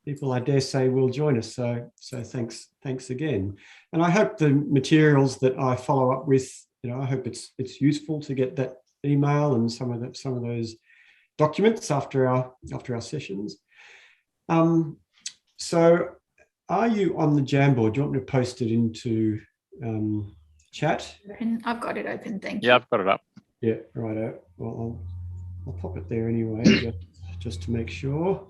people, I dare say, will join us. So thanks again. And I hope the materials that I follow up with, I hope it's useful to get that email and some of those documents after our sessions. So are you on the Jamboard? Do you want me to post it into chat? I've got it open, thank you. Yeah, I've got it up. Yeah, right. Well, I'll pop it there anyway, just to make sure.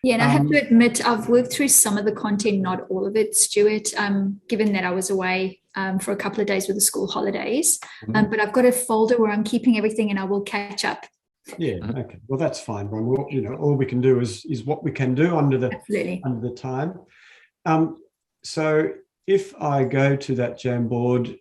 Yeah, and I have to admit, I've worked through some of the content, not all of it, Stuart, given that I was away for a couple of days with the school holidays. But I've got a folder where I'm keeping everything and I will catch up. Yeah, okay. Well, that's fine, Ron. All we can do is what we can do under the time. So if I go to that Jamboard,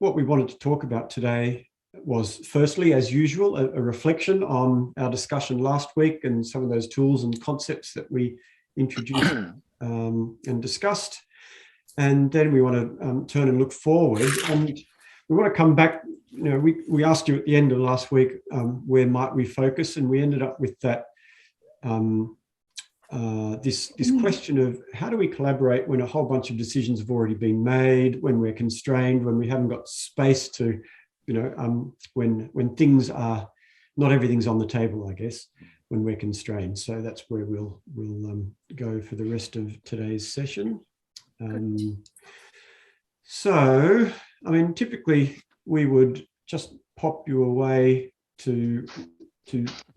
what we wanted to talk about today was, firstly, as usual, a reflection on our discussion last week and some of those tools and concepts that we introduced and discussed. And then we want to turn and look forward. And we want to come back. We asked you at the end of last week, where might we focus? And we ended up with that this question of how do we collaborate when a whole bunch of decisions have already been made, when we're constrained, when we haven't got space to, when things are, not everything's on the table, I guess, when we're constrained. So that's where we'll go for the rest of today's session. So, typically we would just pop you away to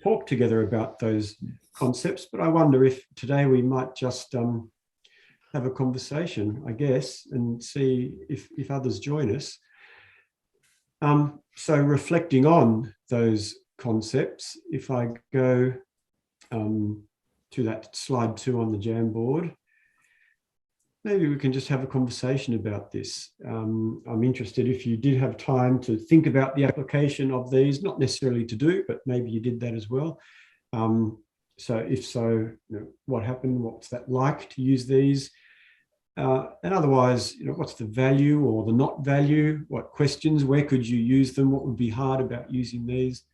talk together about those concepts, but I wonder if today we might just have a conversation, I guess, and see if others join us. So reflecting on those concepts, if I go to that slide 2 on the Jamboard, maybe we can just have a conversation about this. I'm interested if you did have time to think about the application of these, not necessarily to do, but maybe you did that as well. So if so, what happened? What's that like to use these? And otherwise, what's the value or the not value? What questions? Where could you use them? What would be hard about using these?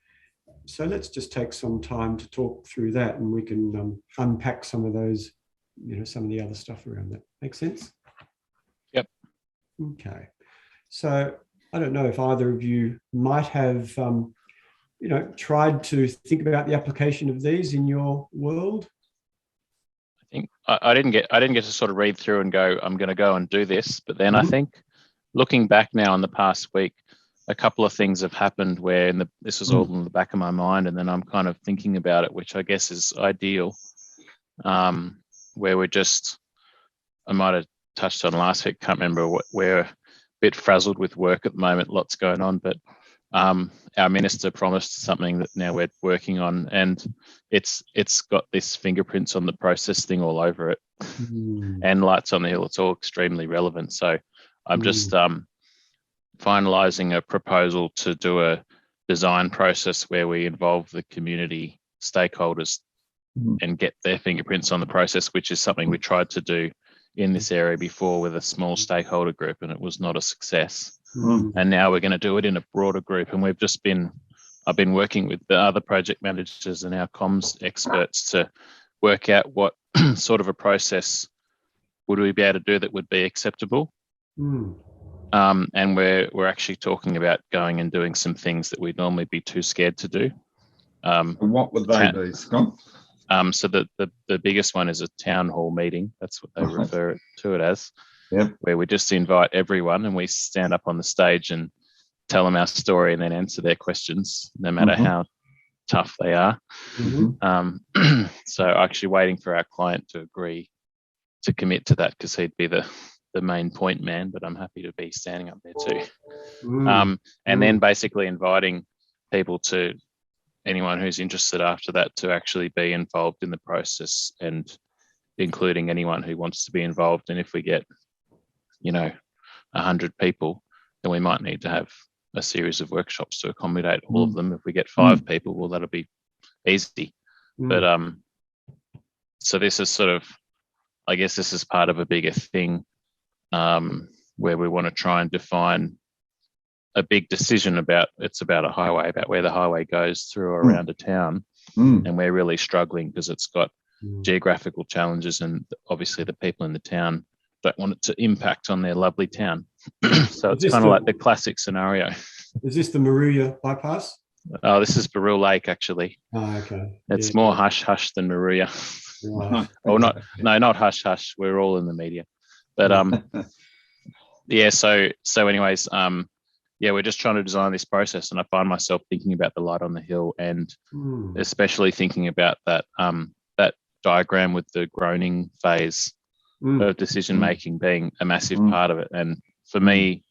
So let's just take some time to talk through that, and we can unpack some of those, some of the other stuff around that. Make sense? Yep. Okay. So I don't know if either of you might have, tried to think about the application of these in your world. I think I didn't get to sort of read through and go, I'm going to go and do this. But then I think looking back now in the past week, a couple of things have happened where this was all in the back of my mind, and then I'm kind of thinking about it, which I guess is ideal. Where I might have touched on last week, can't remember we're a bit frazzled with work at the moment, lots going on, but our minister promised something that now we're working on, and it's got this fingerprints on the process thing all over it and lights on the hill. It's all extremely relevant. So I'm just finalising a proposal to do a design process where we involve the community stakeholders and get their fingerprints on the process, which is something we tried to do in this area before with a small stakeholder group, and it was not a success. And now we're going to do it in a broader group, and I've been working with the other project managers and our comms experts to work out what sort of a process would we be able to do that would be acceptable. And we're actually talking about going and doing some things that we'd normally be too scared to do. And what would they be, Scott? So the biggest one is a town hall meeting. That's what they refer to it as. Yep. Where we just invite everyone and we stand up on the stage and tell them our story and then answer their questions, no matter how tough they are. So actually waiting for our client to agree to commit to that, because he'd be the main point man, but I'm happy to be standing up there too. And then basically inviting people anyone who's interested after that to actually be involved in the process, and including anyone who wants to be involved. And if we get 100 people, then we might need to have a series of workshops to accommodate all of them. If we get 5 people, well, that'll be easy. But so this is sort of, I guess this is part of a bigger thing where we want to try and define a big decision about a highway, about where the highway goes through or around a town. And we're really struggling because it's got geographical challenges, and obviously the people in the town don't want it to impact on their lovely town. So it's kind of like the classic scenario. Is this the Maruya bypass? Oh, this is Barul Lake, actually. Oh, okay. It's more hush-hush than Maruya. Right. Not hush-hush. We're all in the media. But yeah, so anyways, we're just trying to design this process, and I find myself thinking about the light on the hill, and especially thinking about that that diagram with the groaning phase of decision making being a massive part of it. And for me,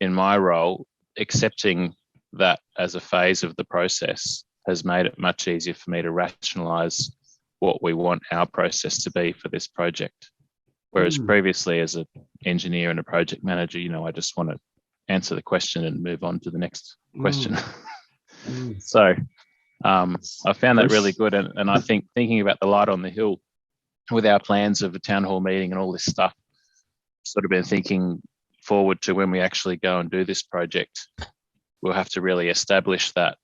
in my role, accepting that as a phase of the process has made it much easier for me to rationalize what we want our process to be for this project. Whereas previously, as an engineer and a project manager, I just want to answer the question and move on to the next question. So I found that really good. And I think thinking about the light on the hill with our plans of a town hall meeting and all this stuff, sort of been thinking forward to when we actually go and do this project, we'll have to really establish that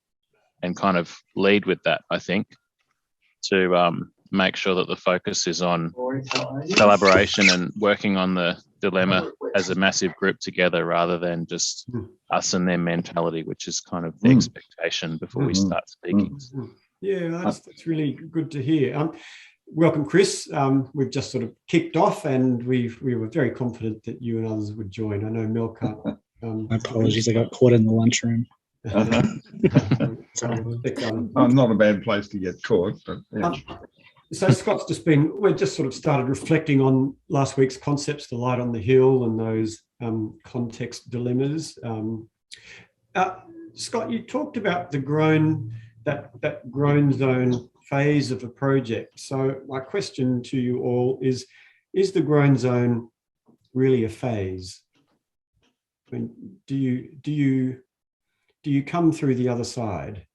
and kind of lead with that, I think, to make sure that the focus is on collaboration and working on the dilemma as a massive group together, rather than just us and their mentality, which is kind of the expectation before we start speaking. Yeah, that's really good to hear. Welcome, Chris. We've just sort of kicked off, and we were very confident that you and others would join. I know Mel can't. My apologies, I got caught in the lunchroom. Not a bad place to get caught, but yeah. So Scott's we've just sort of started reflecting on last week's concepts, the light on the hill and those context dilemmas. Scott, you talked about the that groan zone phase of a project. So my question to you all is the groan zone really a phase? I mean, do you come through the other side?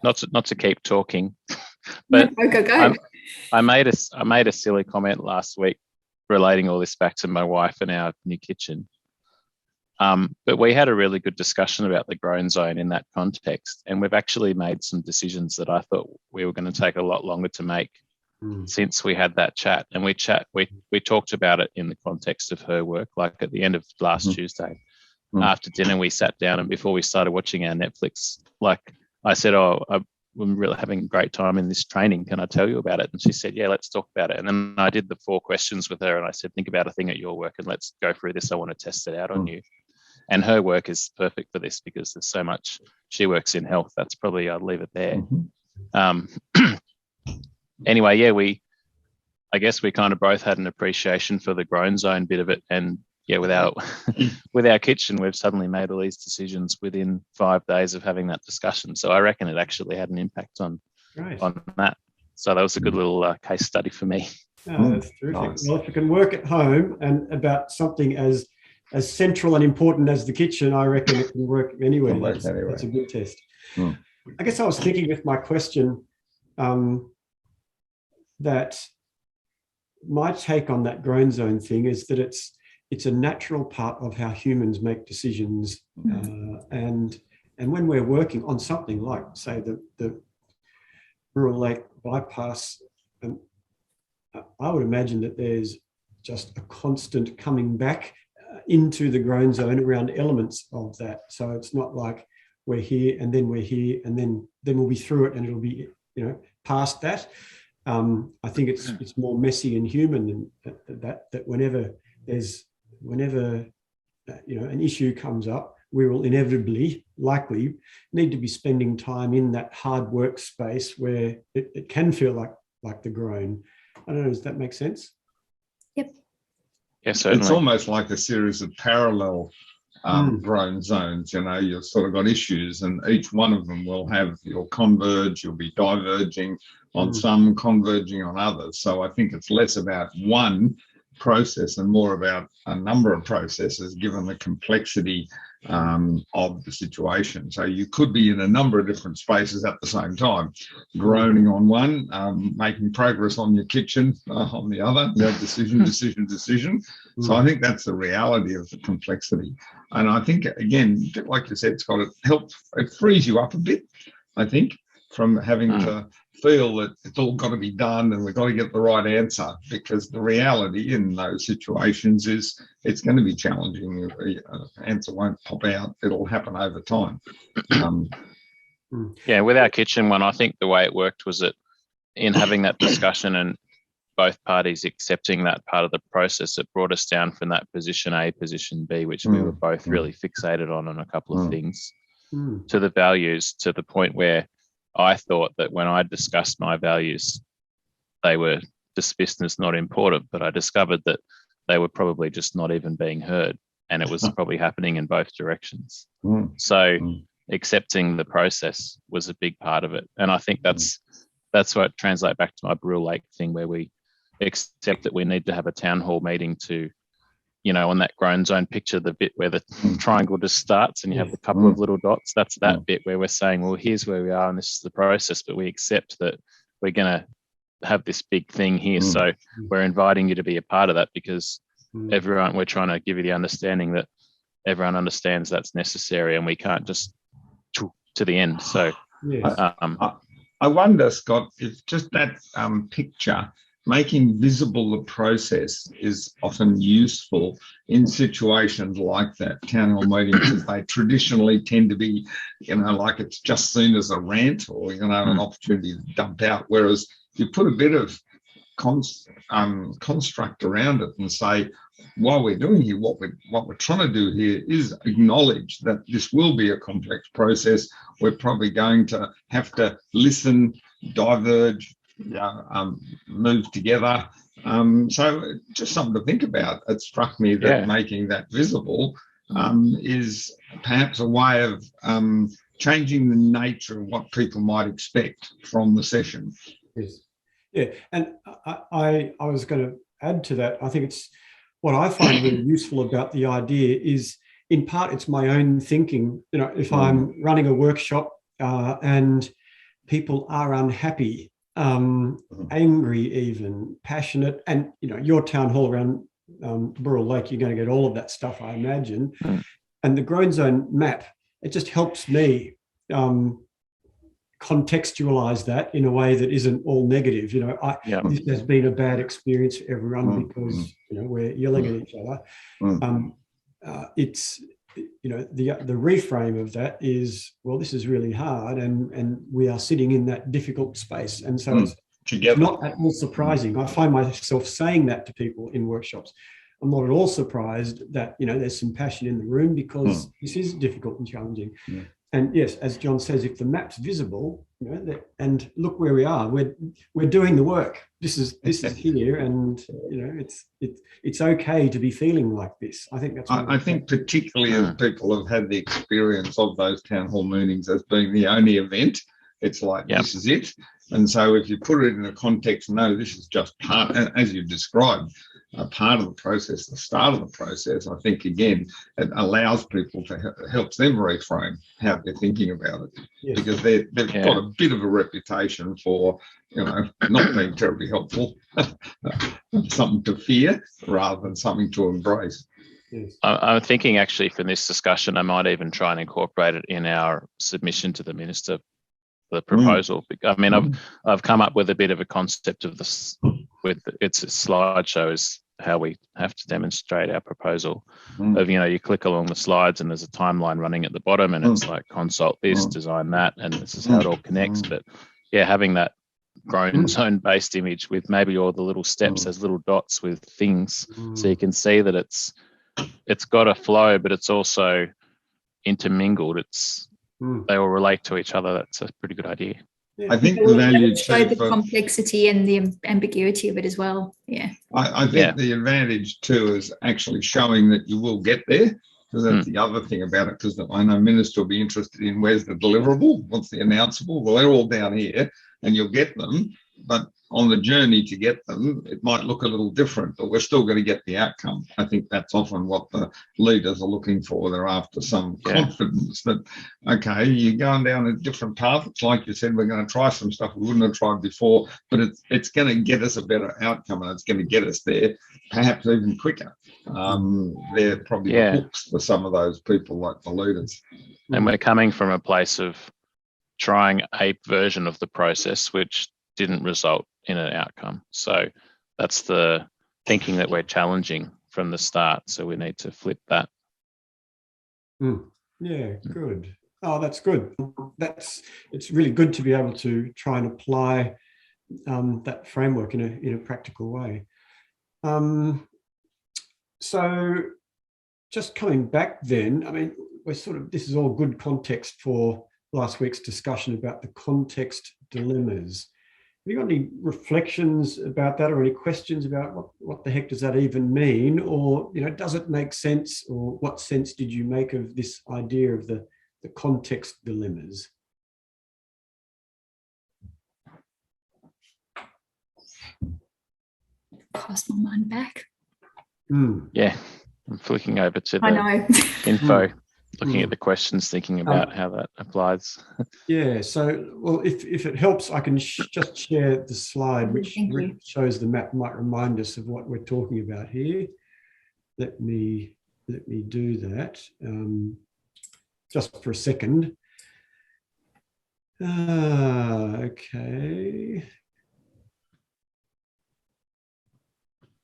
Not to keep talking, but go. I made a silly comment last week relating all this back to my wife and our new kitchen. But we had a really good discussion about the groan zone in that context, and we've actually made some decisions that I thought we were going to take a lot longer to make since we had that chat. And we talked about it in the context of her work, like at the end of last Tuesday. After dinner, we sat down, and before we started watching our Netflix, like I said, I'm really having a great time in this training. Can I tell you about it? And she said, yeah, let's talk about it. And then I did the 4 questions with her, and I said, think about a thing at your work and let's go through this. I want to test it out on you. And her work is perfect for this because there's so much. She works in health. That's probably, I'll leave it there. Anyway, yeah, I guess we kind of both had an appreciation for the groan zone bit of it. And yeah, with our kitchen, we've suddenly made all these decisions within 5 days of having that discussion. So I reckon it actually had an impact on that. So that was a good little case study for me. Oh, that's terrific. Nice. Well, if you can work at home and about something as central and important as the kitchen, I reckon it can work anywhere. That's a good test. I guess I was thinking with my question that my take on that groan zone thing is that it's a natural part of how humans make decisions, and when we're working on something like, say, the Rural Lake bypass, I would imagine that there's just a constant coming back into the groan zone around elements of that. So it's not like we're here and then we're here and then we'll be through it and it'll be past that. I think it's more messy and human, and that whenever an issue comes up, we will likely need to be spending time in that hard work space where it can feel like the groan. I don't know, does that make sense? Yep. Yeah, certainly. It's almost like a series of parallel groan zones. You've sort of got issues, and each one of them you'll converge, you'll be diverging on some, converging on others. So I think it's less about one process and more about a number of processes given the complexity of the situation. So you could be in a number of different spaces at the same time, groaning on one, making progress on your kitchen on the other, decision. So I think that's the reality of the complexity. And I think, again, like you said, Scott, it frees you up a bit, I think. from having to feel that it's all got to be done and we've got to get the right answer, because the reality in those situations is it's going to be challenging. The answer won't pop out. It'll happen over time. Yeah, with our kitchen one, I think the way it worked was that in having that discussion and both parties accepting that part of the process, it brought us down from that position A, position B, which we were both really fixated on a couple of things, to the values, to the point where I thought that when I discussed my values, they were dismissed as not important, but I discovered that they were probably just not even being heard, and it was probably happening in both directions. So accepting the process was a big part of it. And I think that's what translates back to my Burrell Lake thing, where we accept that we need to have a town hall meeting to, you know, on that grown zone picture, the bit where the triangle just starts and you have a couple of little dots, that's that bit where we're saying, well, here's where we are and this is the process, but we accept that we're going to have this big thing here. So we're inviting you to be a part of that, because we're trying to give you the understanding that everyone understands that's necessary and we can't just to the end. So I wonder, Scott, if just that picture, making visible the process, is often useful in situations like that. Town hall meetings, they traditionally tend to be, you know, like it's just seen as a rant or, you know, an opportunity to dump out. Whereas if you put a bit of construct around it and say, while we're doing here, what we're trying to do here is acknowledge that this will be a complex process. We're probably going to have to listen, diverge, move together. So just something to think about. It struck me that making that visible is perhaps a way of changing the nature of what people might expect from the session. Yes. Yeah, and I was going to add to that. I think it's what I find really useful about the idea is, in part, it's my own thinking. You know, if I'm running a workshop and people are unhappy, angry, even passionate, and you know, your town hall around Burrell Lake, you're going to get all of that stuff, I imagine. And the Grown Zone map, it just helps me contextualize that in a way that isn't all negative. You know, this has been a bad experience for everyone because you know, we're yelling at each other. It's, you know, the reframe of that is, well, this is really hard, and we are sitting in that difficult space, and so it's not at all surprising. I find myself saying that to people in workshops. I'm not at all surprised that, you know, there's some passion in the room, because this is difficult and challenging. And yes, as John says, if the map's visible, you know, and look where we are, we're doing the work. This is here, and you know, it's okay to be feeling like this. I think that's. I think particularly as people have had the experience of those town hall meetings as being the only event, it's like this is it. And so if you put it in a context, no, this is just part, as you described, a part of the process, the start of the process. I think, again, it allows people to helps them reframe how they're thinking about it, because they've got a bit of a reputation for, you know, not being terribly helpful, something to fear rather than something to embrace. I'm thinking, actually, from this discussion, I might even try and incorporate it in our submission to the Minister, the proposal. I mean, I've come up with a bit of a concept of this. With it's a slideshow is how we have to demonstrate our proposal. Of, you know, you click along the slides and there's a timeline running at the bottom, and it's like consult this, design that, and this is how it all connects. But yeah, having that grown zone based image with maybe all the little steps as little dots with things, so you can see that it's got a flow, but it's also intermingled. They all relate to each other. That's a pretty good idea. I think the value show the complexity and the ambiguity of it as well. I think the advantage too is actually showing that you will get there, because that's the other thing about it. Because I know Minister will be interested in where's the deliverable, what's the announceable. Well, they're all down here, and you'll get them. But on the journey to get them, it might look a little different, but we're still going to get the outcome. I think that's often what the leaders are looking for. They're after some confidence that, okay, you're going down a different path. It's like you said, we're going to try some stuff we wouldn't have tried before, but it's going to get us a better outcome, and it's going to get us there, perhaps even quicker. They're probably the hooks for some of those people, like the leaders. And we're coming from a place of trying a version of the process which didn't result in an outcome. So that's the thinking that we're challenging from the start. So we need to flip that. Yeah, good. Oh, that's good. It's really good to be able to try and apply that framework in a practical way. So just coming back then, I mean, this is all good context for last week's discussion about the context dilemmas. Have you got any reflections about that, or any questions about what the heck does that even mean? Or, does it make sense, or what sense did you make of this idea of the context dilemmas? Cast my mind back. Yeah, I'm flicking over to the info, looking at the questions, thinking about how that applies. Yeah, so, well, if it helps, I can just share the slide, which shows the map, might remind us of what we're talking about here. Let me do that just for a second. Okay.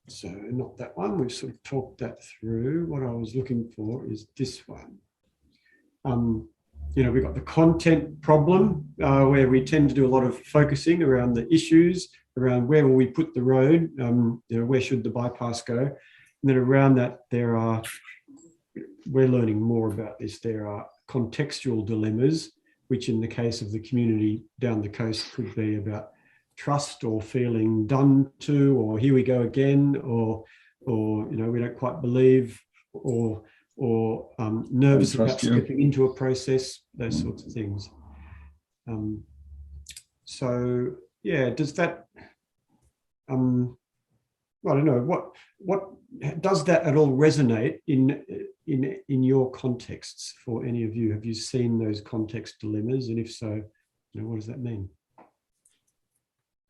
So not that one, we've sort of talked that through. What I was looking for is this one. We've got the content problem where we tend to do a lot of focusing around the issues, around where will we put the road, where should the bypass go. And then around that, we're learning more about this. There are contextual dilemmas, which in the case of the community down the coast could be about trust or feeling done to, or here we go again, or we don't quite believe, or nervous about stepping into a process, those sorts of things. So yeah, does that I don't know, what does that at all resonate in your contexts for any of you? Have you seen those context dilemmas, and if so, what does that mean?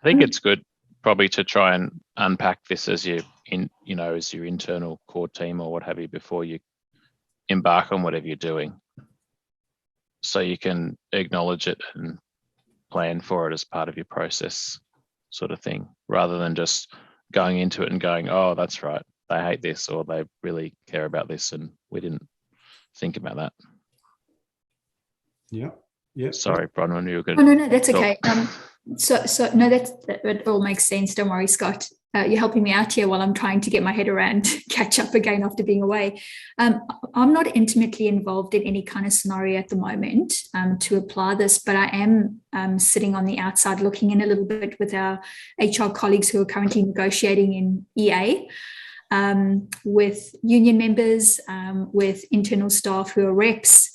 I think it's good probably to try and unpack this as your internal core team or what have you before you embark on whatever you're doing. So you can acknowledge it and plan for it as part of your process, sort of thing, rather than just going into it and going, oh, that's right, they hate this, or they really care about this and we didn't think about that. Yeah. Sorry, Bronwyn, you were going to No, that's okay. So no, that all makes sense. Don't worry, Scott. You're helping me out here while I'm trying to get my head around, catch up again after being away. I'm not intimately involved in any kind of scenario at the moment to apply this, but I am sitting on the outside looking in a little bit with our HR colleagues who are currently negotiating in EA, with union members, with internal staff who are reps,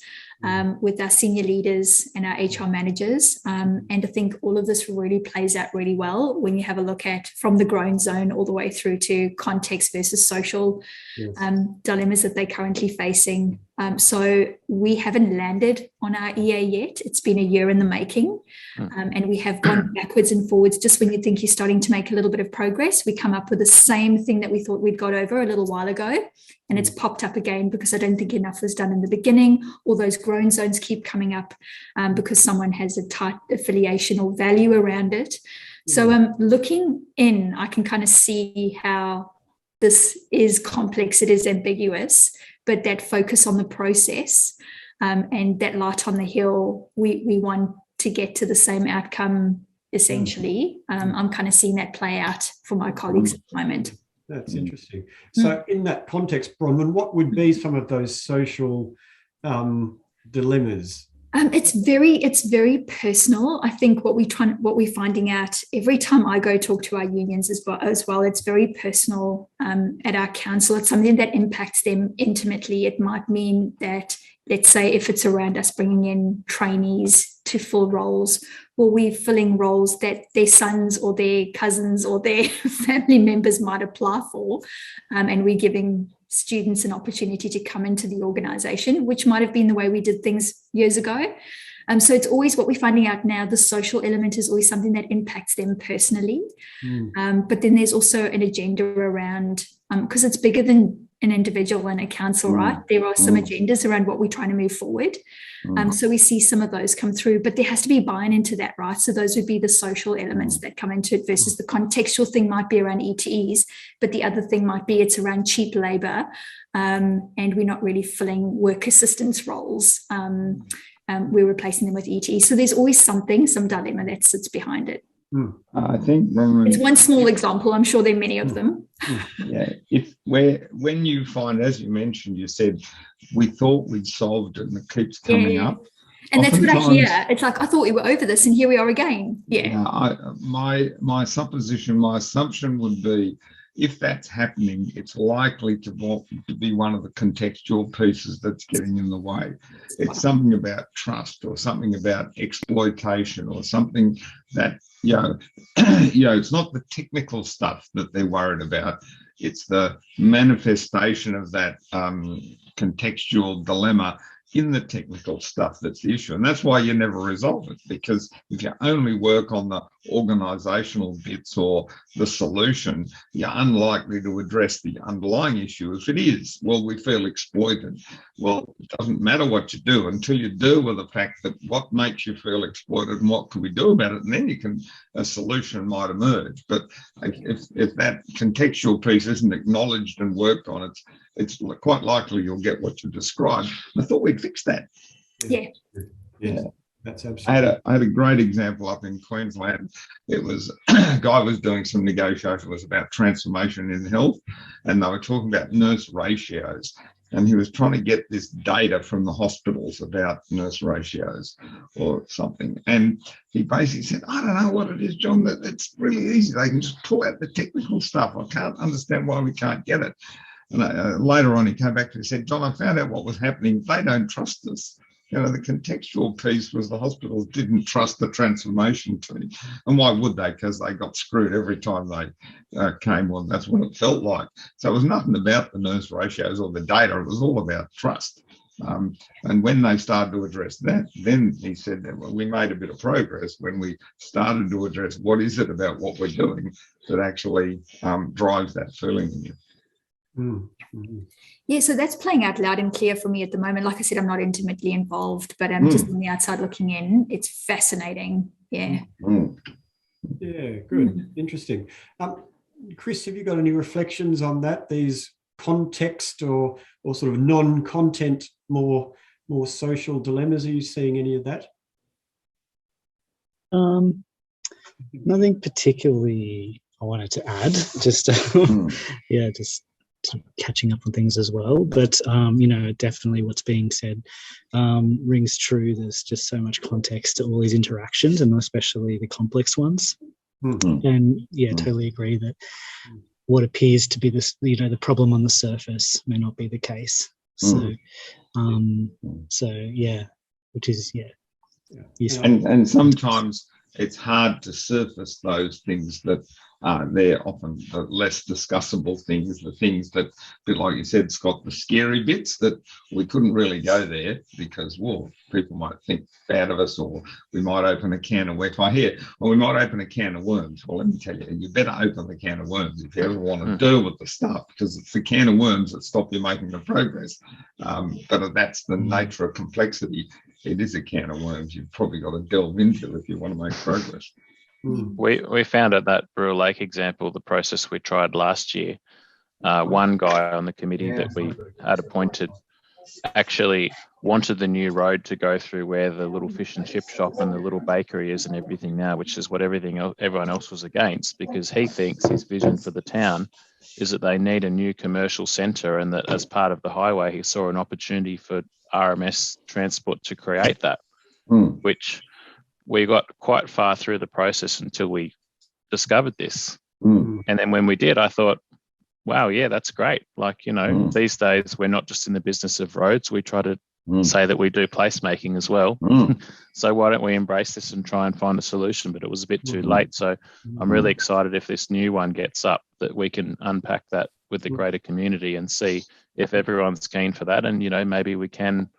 with our senior leaders and our HR managers. And I think all of this really plays out really well when you have a look at from the growing zone all the way through to context versus social dilemmas that they're currently facing. So we haven't landed on our EA yet. It's been a year in the making. And we have gone backwards and forwards. Just when you think you're starting to make a little bit of progress, we come up with the same thing that we thought we'd got over a little while ago. And it's popped up again because I don't think enough was done in the beginning. All those grown zones keep coming up because someone has a tight affiliation or value around it. So looking in, I can kind of see how this is complex, it is ambiguous, but that focus on the process and that light on the hill, we want to get to the same outcome, essentially. I'm kind of seeing that play out for my colleagues at the moment. That's interesting. So in that context, Bronwyn, what would be some of those social dilemmas? It's very personal. I think what we're finding out every time I go talk to our unions as well, it's very personal at our council. It's something that impacts them intimately. It might mean that, let's say, if it's around us bringing in trainees to fill roles, well, we're filling roles that their sons or their cousins or their family members might apply for, and we're giving students an opportunity to come into the organisation, which might have been the way we did things years ago. So it's always what we're finding out now, the social element is always something that impacts them personally. But then there's also an agenda around, because it's bigger than an individual and a council, right? There are some agendas around what we're trying to move forward. So we see some of those come through, but there has to be buy-in into that, right? So those would be the social elements that come into it versus the contextual thing might be around ETEs, but the other thing might be it's around cheap labor, and we're not really filling work assistance roles. We're replacing them with ETEs. So there's always some dilemma that sits behind it. I think it's one small example. I'm sure there are many of them. Yeah, when you find, as you mentioned, you said we thought we'd solved it, and it keeps coming up. And that's what I hear. It's like I thought we were over this, and here we are again. My assumption would be, if that's happening, it's likely to be one of the contextual pieces that's getting in the way. It's something about trust, or something about exploitation, or something that, it's not the technical stuff that they're worried about. It's the manifestation of that contextual dilemma in the technical stuff that's the issue. And that's why you never resolve it, because if you only work on the organisational bits or the solution, you're unlikely to address the underlying issue. If it is, well, we feel exploited. Well, it doesn't matter what you do until you deal with the fact that what makes you feel exploited and what can we do about it, and then a solution might emerge. But if that contextual piece isn't acknowledged and worked on, it's quite likely you'll get what you described. I thought we'd fix that. Yeah. That's absolutely. I had a great example up in Queensland. It was a guy was doing some negotiation. It was about transformation in health, and they were talking about nurse ratios. And he was trying to get this data from the hospitals about nurse ratios or something. And he basically said, I don't know what it is, John, that it's really easy. They can just pull out the technical stuff. I can't understand why we can't get it. And later on, he came back to me and said, John, I found out what was happening. They don't trust us. The contextual piece was the hospitals didn't trust the transformation team. And why would they? Because they got screwed every time they came on. That's what it felt like. So it was nothing about the nurse ratios or the data. It was all about trust. And when they started to address that, then he said that we made a bit of progress when we started to address what is it about what we're doing that actually drives that feeling in you. Yeah, so that's playing out loud and clear for me at the moment. Like I said, I'm not intimately involved, but I'm just on the outside looking in. It's fascinating. Yeah. Yeah, good. Interesting. Chris, have you got any reflections on that? These context or sort of non-content, more social dilemmas? Are you seeing any of that? Nothing particularly I wanted to add. Just just catching up on things as well, but definitely what's being said rings true. There's just so much context to all these interactions, and especially the complex ones. And totally agree that what appears to be this, the problem on the surface may not be the case. So which is useful. And sometimes it's hard to surface those things that they're often the less discussable things, the things that, a bit like you said, Scott, the scary bits that we couldn't really go there because, people might think bad of us, or we might open a can of wet I hear, or we might open a can of worms. Well, let me tell you, you better open the can of worms if you ever want to deal with the stuff, because it's the can of worms that stop you making the progress. But that's the nature of complexity. It is a can of worms you've probably got to delve into if you want to make progress. We found at that Brewer Lake example, the process we tried last year, one guy on the committee that we had appointed actually wanted the new road to go through where the little fish and chip shop and the little bakery is and everything now, which is what everyone else was against, because he thinks his vision for the town is that they need a new commercial centre, and that as part of the highway, he saw an opportunity for RMS transport to create that, which we got quite far through the process until we discovered this. And then when we did, I thought, wow, yeah, that's great. These days we're not just in the business of roads. We try to say that we do placemaking as well. So why don't we embrace this and try and find a solution? But it was a bit too late. So I'm really excited if this new one gets up, that we can unpack that with the greater community and see if everyone's keen for that. And, maybe we can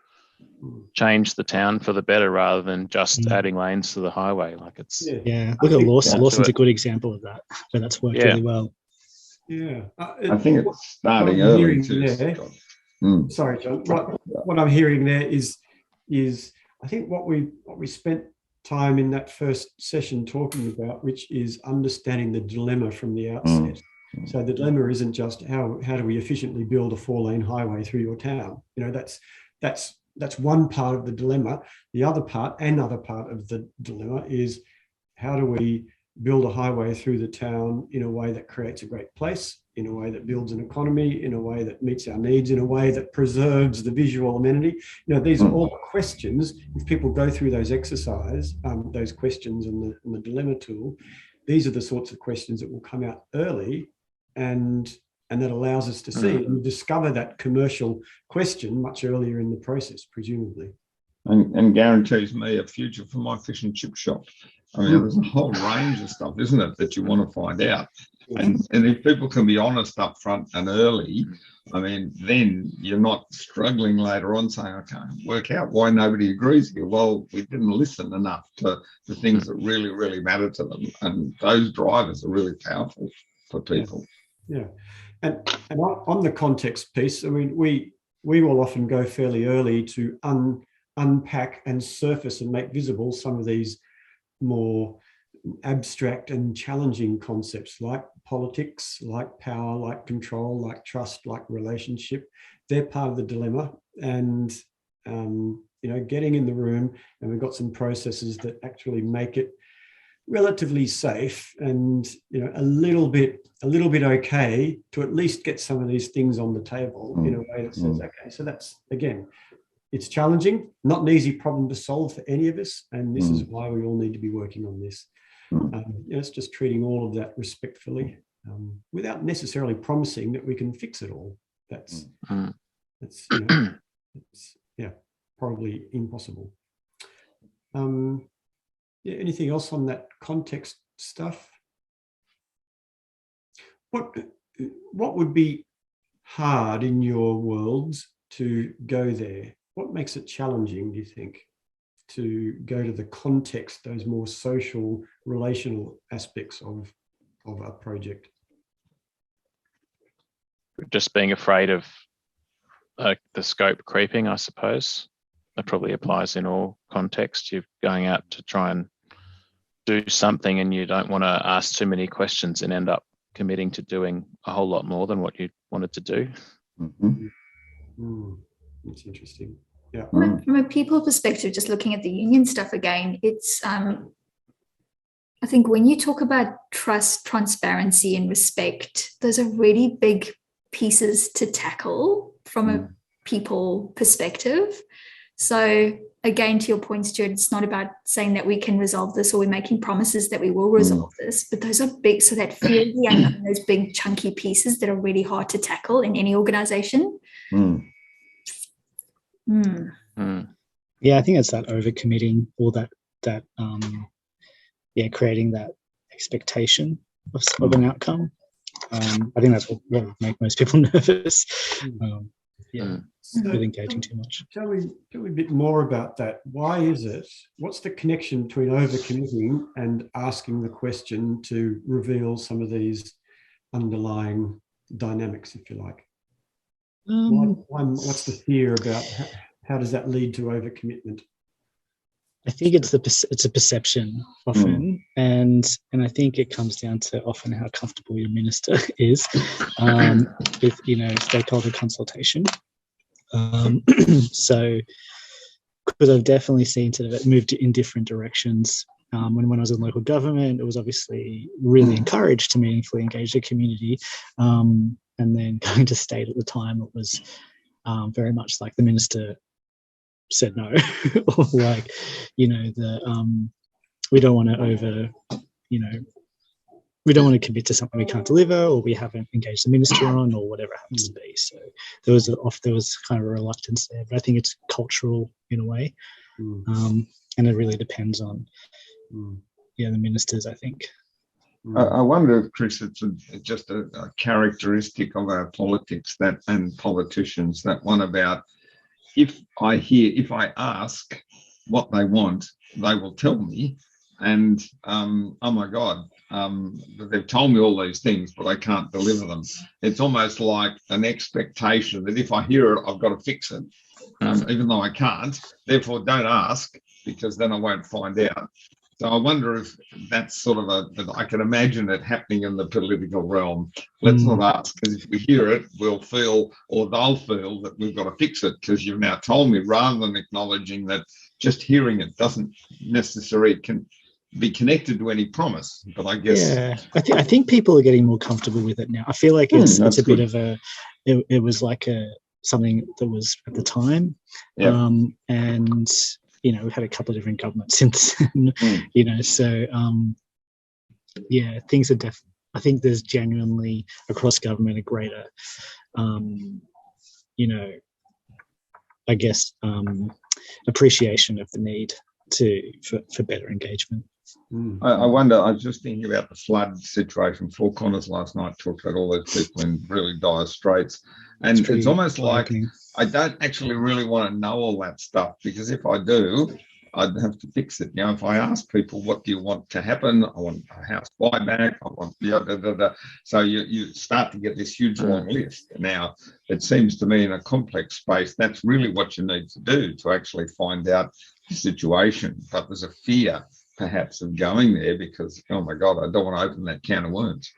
change the town for the better rather than just adding lanes to the highway. Look at Lawson. Lawson's a good example of that, but that's worked really well. Yeah. I think it's starting I'm early hearing too. there- Scott. Sorry, John. What I'm hearing there is I think what we spent time in that first session talking about, which is understanding the dilemma from the outset. So the dilemma isn't just how do we efficiently build a 4-lane highway through your town. You know, that's one part of the dilemma. Another part of the dilemma is how do we build a highway through the town in a way that creates a great place, in a way that builds an economy, in a way that meets our needs, in a way that preserves the visual amenity. You know, these are all questions. If people go through those those questions and the dilemma tool, these are the sorts of questions that will come out early, and that allows us to see and discover that commercial question much earlier in the process, presumably. And guarantees me a future for my fish and chip shop. I mean, there's a whole range of stuff, isn't it, that you want to find out. And if people can be honest up front and early, I mean, then you're not struggling later on saying, I can't work out why nobody agrees here. Well, we didn't listen enough to the things that really, really matter to them. And those drivers are really powerful for people. Yeah. And on the context piece, I mean, we will often go fairly early to unpack and surface and make visible some of these more abstract and challenging concepts like politics, like power, like control, like trust, like relationship. They're part of the dilemma. And you know, getting in the room, and we've got some processes that actually make it relatively safe and, you know, a little bit okay to at least get some of these things on the table in a way that says, okay, so that's, again, it's challenging, not an easy problem to solve for any of us, and this is why we all need to be working on this. It's just treating all of that respectfully, without necessarily promising that we can fix it all. That's you know, it's, yeah, probably impossible. Yeah, anything else on that context stuff? What would be hard in your worlds to go there? What makes it challenging, do you think, to go to the context, those more social, relational aspects of a project? Just being afraid of the scope creeping, I suppose. That probably applies in all contexts. You're going out to try and do something and you don't want to ask too many questions and end up committing to doing a whole lot more than what you wanted to do. That's interesting. Yeah. From a people perspective, just looking at the union stuff again, it's I think when you talk about trust, transparency, and respect, those are really big pieces to tackle from a people perspective. So again, to your point, Stuart, it's not about saying that we can resolve this or we're making promises that we will resolve this, but those are big. So that fear of the unknown, those big chunky pieces that are really hard to tackle in any organization. Yeah, I think it's that overcommitting or that creating that expectation of an outcome. I think that's what will make most people nervous. With engaging too much. Tell me a bit more about that. Why is it? What's the connection between overcommitting and asking the question to reveal some of these underlying dynamics, if you like? What's the fear about how does that lead to overcommitment? I think it's a perception often, and I think it comes down to often how comfortable your minister is with stakeholder consultation. So, because I've definitely seen sort of it moved in different directions. When I was in local government, it was obviously really encouraged to meaningfully engage the community, and then going to state at the time, it was very much like the minister said no, or like, we don't want to we don't want to commit to something we can't deliver, or we haven't engaged the minister on, or whatever it happens to be. So there was kind of a reluctance there, but I think it's cultural in a way, and it really depends on the ministers, I think. I wonder, Chris, it's just a characteristic of our politics and politicians, that one about if I ask what they want, they will tell me, and oh my God, they've told me all these things, but I can't deliver them. It's almost like an expectation that if I hear it, I've got to fix it, even though I can't. Therefore, don't ask, because then I won't find out. So I wonder if that's sort of I can imagine it happening in the political realm. Let's not ask, because if we hear it, we'll feel, or they'll feel, that we've got to fix it because you've now told me, rather than acknowledging that just hearing it doesn't necessarily be connected to any promise. But I guess, yeah, I think people are getting more comfortable with it now. I feel like it's a bit of a, it was like something that was at the time, and you know, we've had a couple of different governments since then, you know, so yeah, things are I think there's genuinely across government a greater, you know, I guess appreciation of the need for better engagement. I wonder, I was just thinking about the flood situation. Four Corners last night talked about all those people in really dire straits. And it's almost like I don't actually really want to know all that stuff, because if I do, I'd have to fix it. You know, if I ask people, what do you want to happen? I want a house buyback. I want So you start to get this huge long list. Now, it seems to me in a complex space, that's really what you need to do to actually find out the situation. But there's a fear perhaps of going there because, oh my God, I don't want to open that can of worms.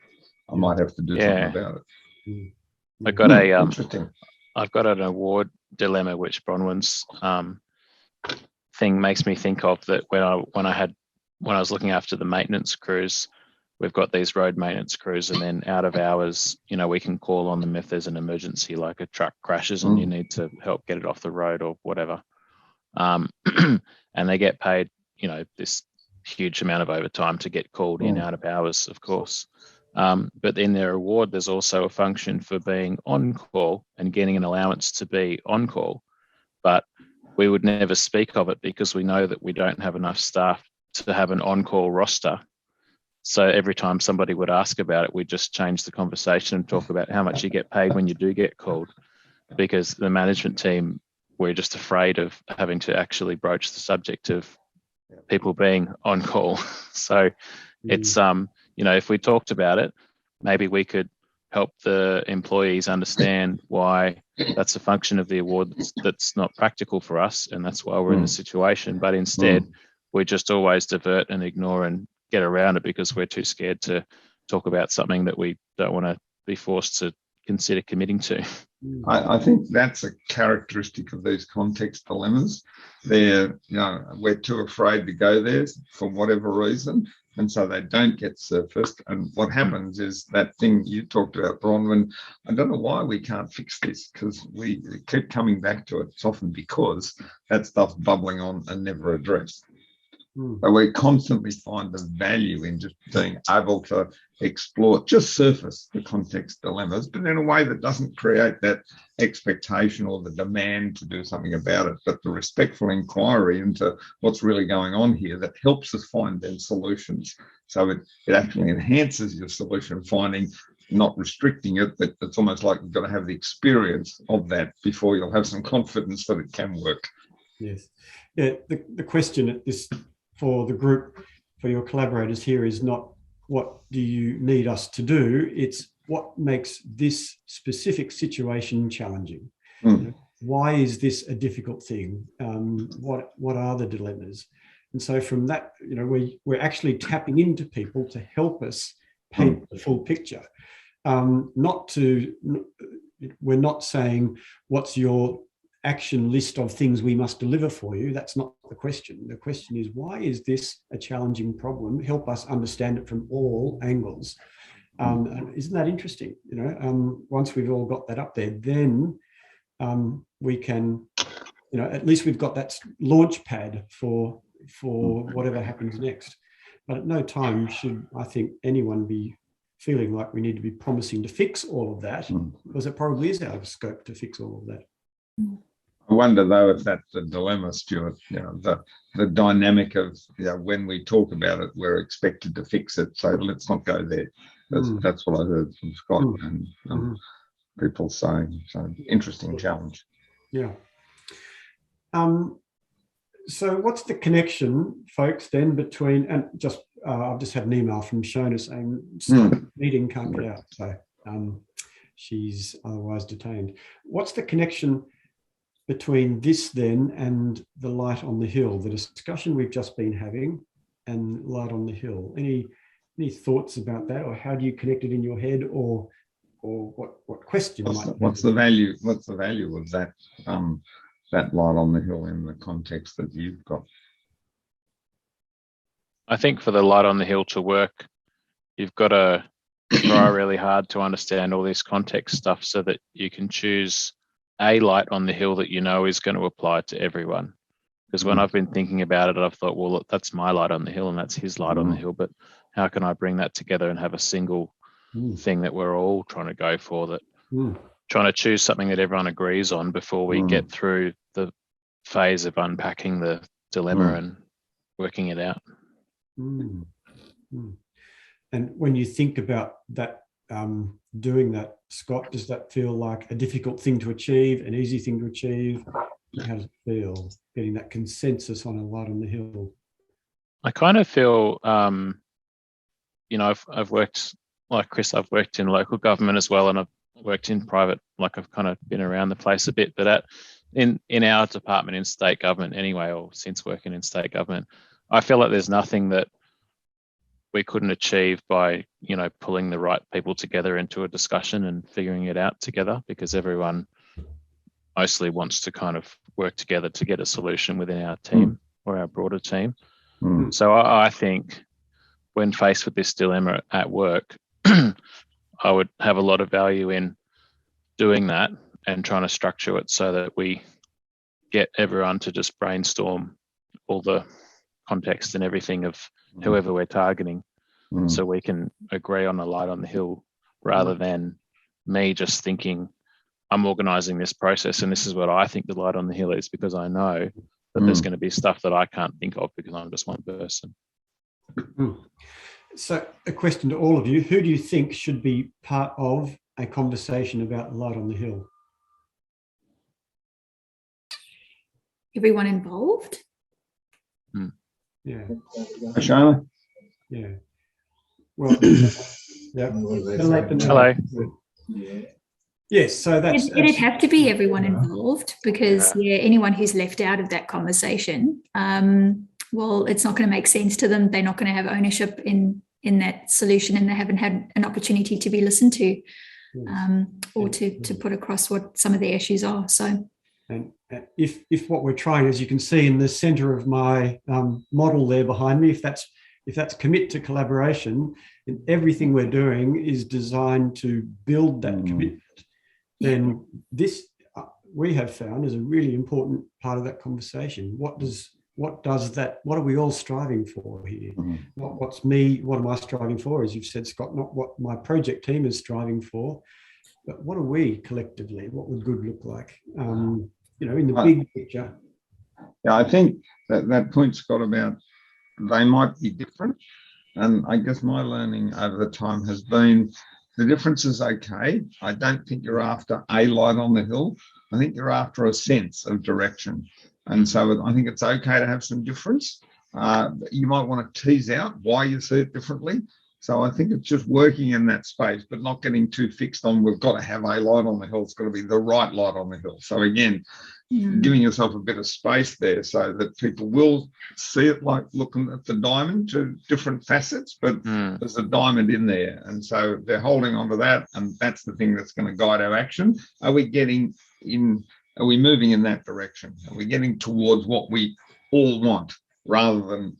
I might have to do something about it. I've got interesting. I've got an award dilemma which Bronwyn's thing makes me think of, that when I was looking after the maintenance crews, we've got these road maintenance crews, and then out of hours, you know, we can call on them if there's an emergency, like a truck crashes and you need to help get it off the road or whatever. And they get paid, you know, this huge amount of overtime to get called in out of hours, of course. But in their award, there's also a function for being on call and getting an allowance to be on call. But we would never speak of it because we know that we don't have enough staff to have an on-call roster. So every time somebody would ask about it, we'd just change the conversation and talk about how much you get paid when you do get called, because the management team, we're just afraid of having to actually broach the subject of people being on call. So it's, you know, if we talked about it, maybe we could help the employees understand why that's a function of the award that's not practical for us, and that's why we're in the situation. But instead, we just always divert and ignore and get around it because we're too scared to talk about something that we don't want to be forced to consider committing to. I think that's a characteristic of these context dilemmas. They're, you know, we're too afraid to go there for whatever reason, and so they don't get surfaced. And what happens is that thing you talked about, Bronwyn, I don't know why we can't fix this, because we keep coming back to it. It's often because that stuff's bubbling on and never addressed. So we constantly find the value in just being able to explore, just surface the context dilemmas, but in a way that doesn't create that expectation or the demand to do something about it, but the respectful inquiry into what's really going on here that helps us find then solutions. So it actually enhances your solution finding, not restricting it, but it's almost like you've got to have the experience of that before you'll have some confidence that it can work. Yes. Yeah, the question at this for the group, for your collaborators here, is not what do you need us to do, it's what makes this specific situation challenging. You know, why is this a difficult thing? What are the dilemmas? And so from that, you know, we're actually tapping into people to help us paint the full picture. We're not saying, what's your action list of things we must deliver for you? That's not the question. The question is, why is this a challenging problem? Help us understand it from all angles. And isn't that interesting? You know, once we've all got that up there, then we can, you know, at least we've got that launch pad for whatever happens next. But at no time should, I think, anyone be feeling like we need to be promising to fix all of that, because it probably is out of scope to fix all of that. I wonder, though, if that's a dilemma, Stuart. You know, the dynamic of, you know, when we talk about it, we're expected to fix it. So let's not go there. That's what I heard from Scott and people saying. So interesting challenge. Yeah. So what's the connection, folks, then between, and just I've just had an email from Shona saying meeting can't get out, so she's otherwise detained. What's the connection between this then and the light on the hill, the discussion we've just been having, and light on the hill? Any thoughts about that, or how do you connect it in your head, or what question what's the value of that that light on the hill in the context that you've got? I think for the light on the hill to work, you've got to try really hard to understand all this context stuff so that you can choose a light on the hill that you know is going to apply to everyone. Because when I've been thinking about it, I've thought, well, look, that's my light on the hill and that's his light on the hill, but how can I bring that together and have a single thing that we're all trying to go for, that trying to choose something that everyone agrees on before we get through the phase of unpacking the dilemma and working it out. And when you think about that, doing that, Scott, does that feel like a difficult thing to achieve, an easy thing to achieve? How does it feel, getting that consensus on a light on the hill? I kind of feel, you know, I've worked, like Chris, I've worked in local government as well, and I've worked in private, like I've kind of been around the place a bit, but in our department in state government anyway, or since working in state government, I feel like there's nothing that we couldn't achieve by, you know, pulling the right people together into a discussion and figuring it out together, because everyone mostly wants to kind of work together to get a solution within our team or our broader team. So I think when faced with this dilemma at work, I would have a lot of value in doing that and trying to structure it so that we get everyone to just brainstorm all the context and everything of whoever we're targeting, so we can agree on a light on the hill, rather than me just thinking I'm organizing this process and this is what I think the light on the hill is, because I know that there's going to be stuff that I can't think of because I'm just one person. So a question to all of you: who do you think should be part of a conversation about the light on the hill? Everyone involved? Yeah. Shona? Yeah. Well, yeah. Hello. Yes, so that's... It'd have to be everyone involved, because anyone who's left out of that conversation, well, it's not going to make sense to them. They're not going to have ownership in that solution, and they haven't had an opportunity to be listened to, or to put across what some of the issues are. So, and if what we're trying, as you can see in the center of my model there behind me, if that's commit to collaboration, and everything we're doing is designed to build that commitment, then this we have found is a really important part of that conversation. What are we all striving for here? What am I striving for? As you've said, Scott, not what my project team is striving for, but what are we collectively? What would good look like? You know, in the big picture. Yeah, I think that point, Scott, about they might be different. And I guess my learning over the time has been the difference is okay. I don't think you're after a light on the hill. I think you're after a sense of direction. And so I think it's okay to have some difference. You might want to tease out why you see it differently. So I think it's just working in that space, but not getting too fixed on we've got to have a light on the hill. It's got to be the right light on the hill. So again, giving yourself a bit of space there so that people will see it like looking at the diamond to different facets, but there's a diamond in there. And so they're holding on to that, and that's the thing that's going to guide our action. Are we moving in that direction? Are we getting towards what we all want, rather than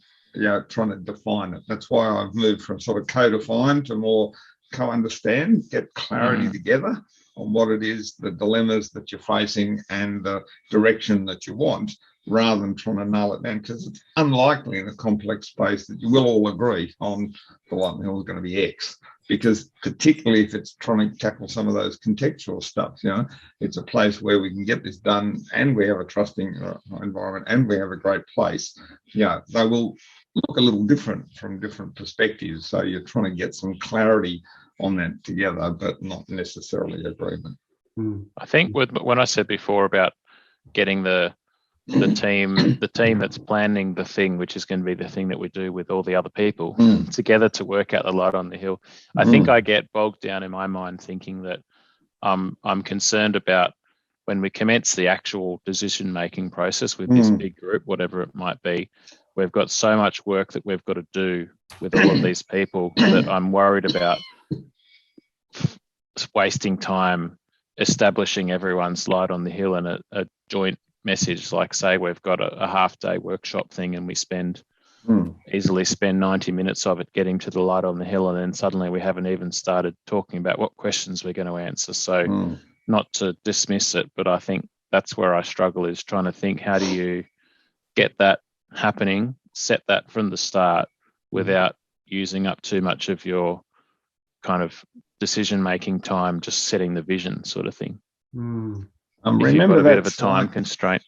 trying to define it? That's why I've moved from sort of co-define to more co-understand, get clarity together on what it is, the dilemmas that you're facing and the direction that you want, rather than trying to nail it down, because it's unlikely in a complex space that you will all agree on the light on the hill is going to be X, because particularly if it's trying to tackle some of those contextual stuff, it's a place where we can get this done and we have a trusting environment and we have a great place. They will look a little different from different perspectives. So you're trying to get some clarity on that together, but not necessarily agreement. I think when I said before about getting the the team that's planning the thing, which is going to be the thing that we do with all the other people together to work out the light on the hill. I think I get bogged down in my mind thinking that I'm concerned about when we commence the actual decision-making process with this big group, whatever it might be. We've got so much work that we've got to do with all of these people that I'm worried about wasting time establishing everyone's light on the hill and a joint message. Like, say we've got a half-day workshop thing and we easily spend 90 minutes of it getting to the light on the hill, and then suddenly we haven't even started talking about what questions we're going to answer. So not to dismiss it, but I think that's where I struggle, is trying to think, how do you get that happening, set that from the start without using up too much of your kind of decision-making time, just setting the vision sort of thing. Remember you've got a bit of a slide, time constraint.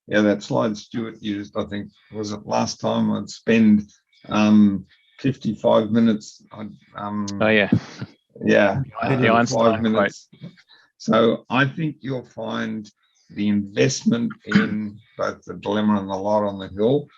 Yeah, that slide Stuart used, I think, was it last time? I'd spend 55 minutes. Oh yeah. Yeah, the Einstein 5 minutes. So I think you'll find the investment in both the dilemma and the light on the hill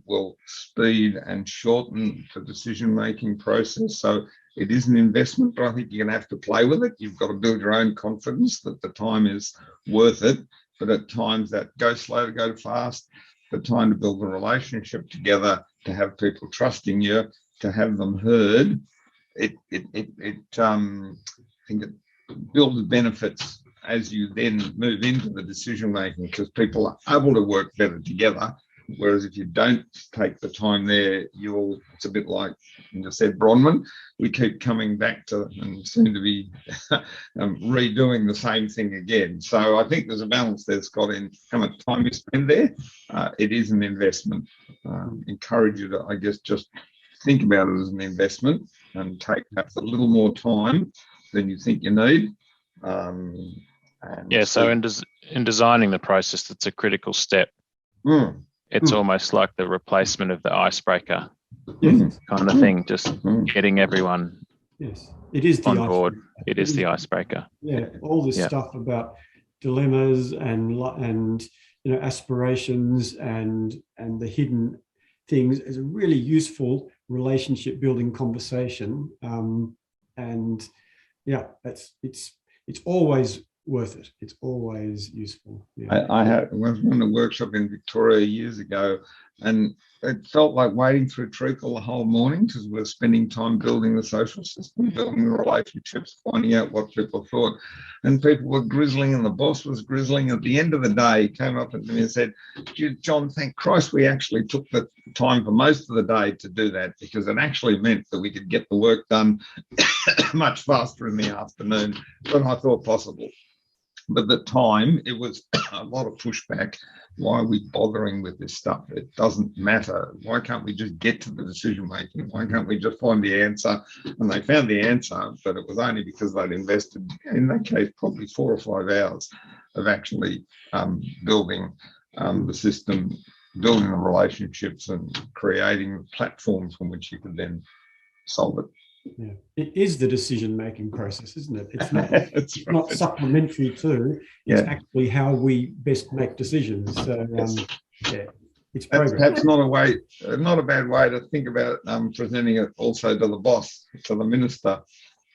will speed and shorten the decision-making process. So it is an investment, but I think you're going to have to play with it. You've got to build your own confidence that the time is worth it. But at times that go slow to go fast, the time to build a relationship together, to have people trusting you, to have them heard, I think it builds benefits as you then move into the decision making, because people are able to work better together. Whereas if you don't take the time there, it's a bit like you just said, Bronwyn, we keep coming back to and seem to be redoing the same thing again. So I think there's a balance there, Scott, in how much time you spend there. It is an investment. Encourage you to, I guess, just think about it as an investment and take perhaps a little more time than you think you need. So in designing the process, it's a critical step. It's almost like the replacement of the icebreaker kind of thing, just getting everyone it is on board. It is the icebreaker. Yeah, all this stuff about dilemmas and aspirations and the hidden things is a really useful relationship building conversation. It's always worth it. It's always useful. I was on a workshop in Victoria years ago, and it felt like wading through treacle the whole morning, because we're spending time building the social system, building the relationships, finding out what people thought. And people were grizzling, and the boss was grizzling. At the end of the day, he came up to me and said, John, thank Christ we actually took the time for most of the day to do that, because it actually meant that we could get the work done much faster in the afternoon than I thought possible. But at the time, it was a lot of pushback. Why are we bothering with this stuff? It doesn't matter. Why can't we just get to the decision making? Why can't we just find the answer? And they found the answer, but it was only because they'd invested, in that case, probably 4 or 5 hours of actually building the system, building the relationships, and creating the platforms from which you could then solve it. Yeah, it is the decision-making process, isn't it? It's not, it's not supplementary to, it's actually how we best make decisions. So, it's progress. Perhaps not a bad way to think about presenting it also to the boss, to the minister,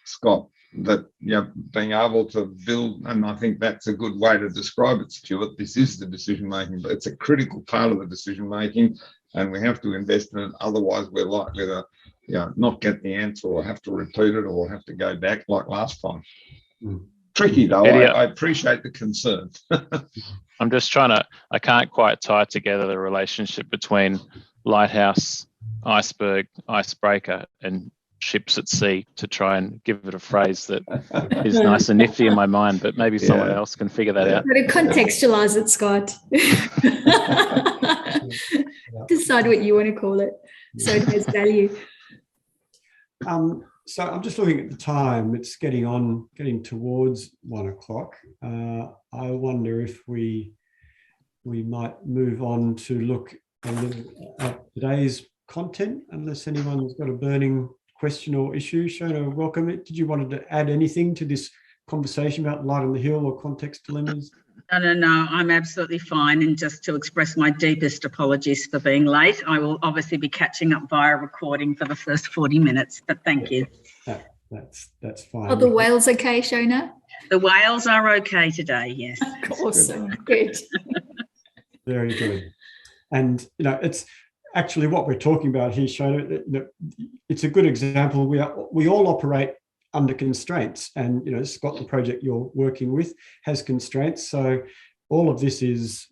Scott, that being able to build, and I think that's a good way to describe it, Stuart. This is the decision-making, but it's a critical part of the decision-making, and we have to invest in it. Otherwise, we're likely to not get the answer, or have to repeat it, or have to go back like last time. Tricky though. I appreciate the concern. I'm just I can't quite tie together the relationship between lighthouse, iceberg, icebreaker, and ships at sea to try and give it a phrase that is nice and nifty in my mind, but maybe someone else can figure that out. But to contextualize it, Scott. Decide what you want to call it, so it has value. So I'm just looking at the time. It's getting towards 1 o'clock. I wonder if we might move on to look a little at today's content, unless anyone's got a burning question or issue. Shona, welcome. Did you want to add anything to this conversation about light on the hill or context dilemmas? No, I'm absolutely fine. And just to express my deepest apologies for being late, I will obviously be catching up via recording for the first 40 minutes, but thank you. That's fine. Are the whales okay, Shona? The whales are okay today, yes. Awesome. Good. Very good. And, it's actually what we're talking about here, Shona. It's a good example. We all operate under constraints, and Scott, the project you're working with, has constraints. So all of this is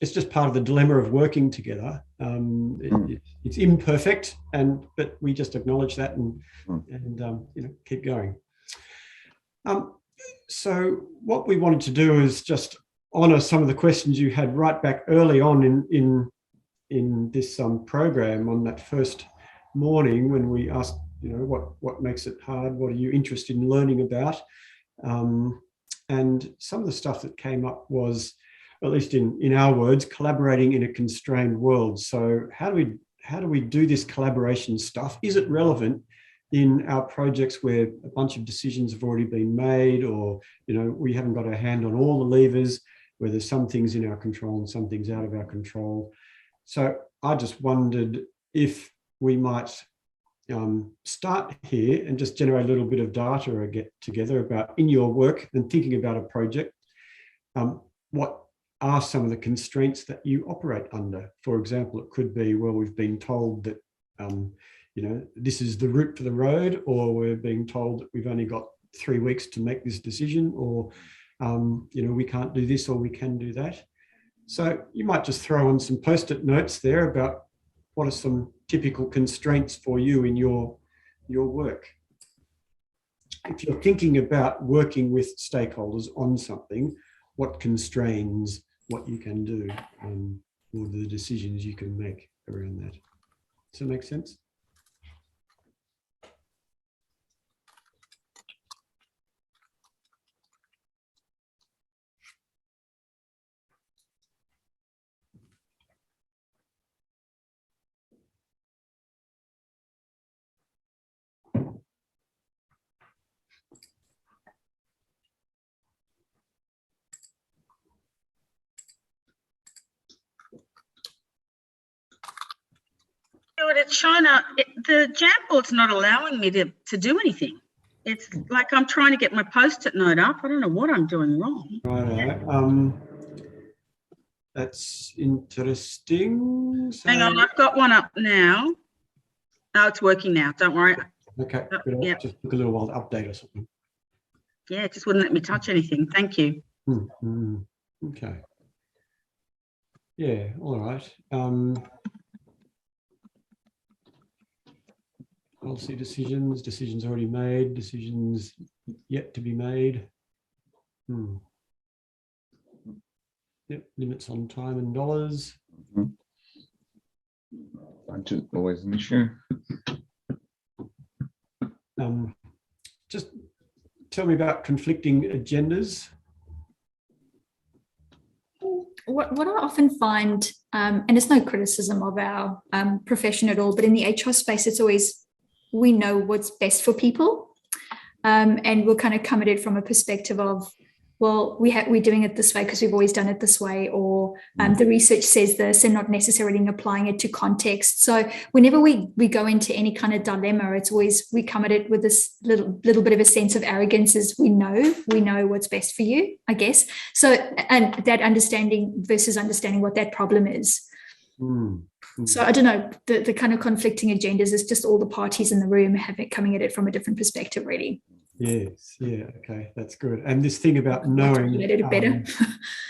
it's just part of the dilemma of working together. It's imperfect, but we just acknowledge that and keep going. So what we wanted to do is just honour some of the questions you had right back early on in this program on that first morning when we asked, what makes it hard? What are you interested in learning about? And some of the stuff that came up was, at least in our words, collaborating in a constrained world. So how do we do this collaboration stuff? Is it relevant in our projects where a bunch of decisions have already been made, or we haven't got our hand on all the levers, where there's some things in our control and some things out of our control? So I just wondered if we might start here and just generate a little bit of data or get together about, in your work and thinking about a project, what are some of the constraints that you operate under? For example, it could be, well, we've been told that this is the route for the road, or we're being told that we've only got 3 weeks to make this decision, or we can't do this, or we can do that. So you might just throw on some post-it notes there about what are some typical constraints for you in your work. If you're thinking about working with stakeholders on something, what constrains what you can do, or the decisions you can make around that? Does that make sense? But it's Shona, the Jamboard's not allowing me to do anything. It's like I'm trying to get my post-it note up. I don't know what I'm doing wrong. Right. That's interesting. So, hang on, I've got one up now. No, it's working now. Don't worry. Okay, yep. Just took a little while to update or something. Yeah, it just wouldn't let me touch anything. Thank you. Okay. Yeah, all right. Policy decisions already made, decisions yet to be made. Yep, limits on time and dollars. Budget always an issue. Just tell me about conflicting agendas. What I often find, and it's no criticism of our profession at all, but in the HR space, it's always, we know what's best for people. And we'll kind of come at it from a perspective of, well, we're doing it this way because we've always done it this way, or the research says this, and not necessarily applying it to context. So whenever we go into any kind of dilemma, it's always, we come at it with this little bit of a sense of arrogance, as we know what's best for you, I guess. So, and that understanding versus understanding what that problem is. So I don't know, the kind of conflicting agendas is just all the parties in the room coming at it from a different perspective, really. Yes, yeah, okay, that's good. And this thing about knowing, it better.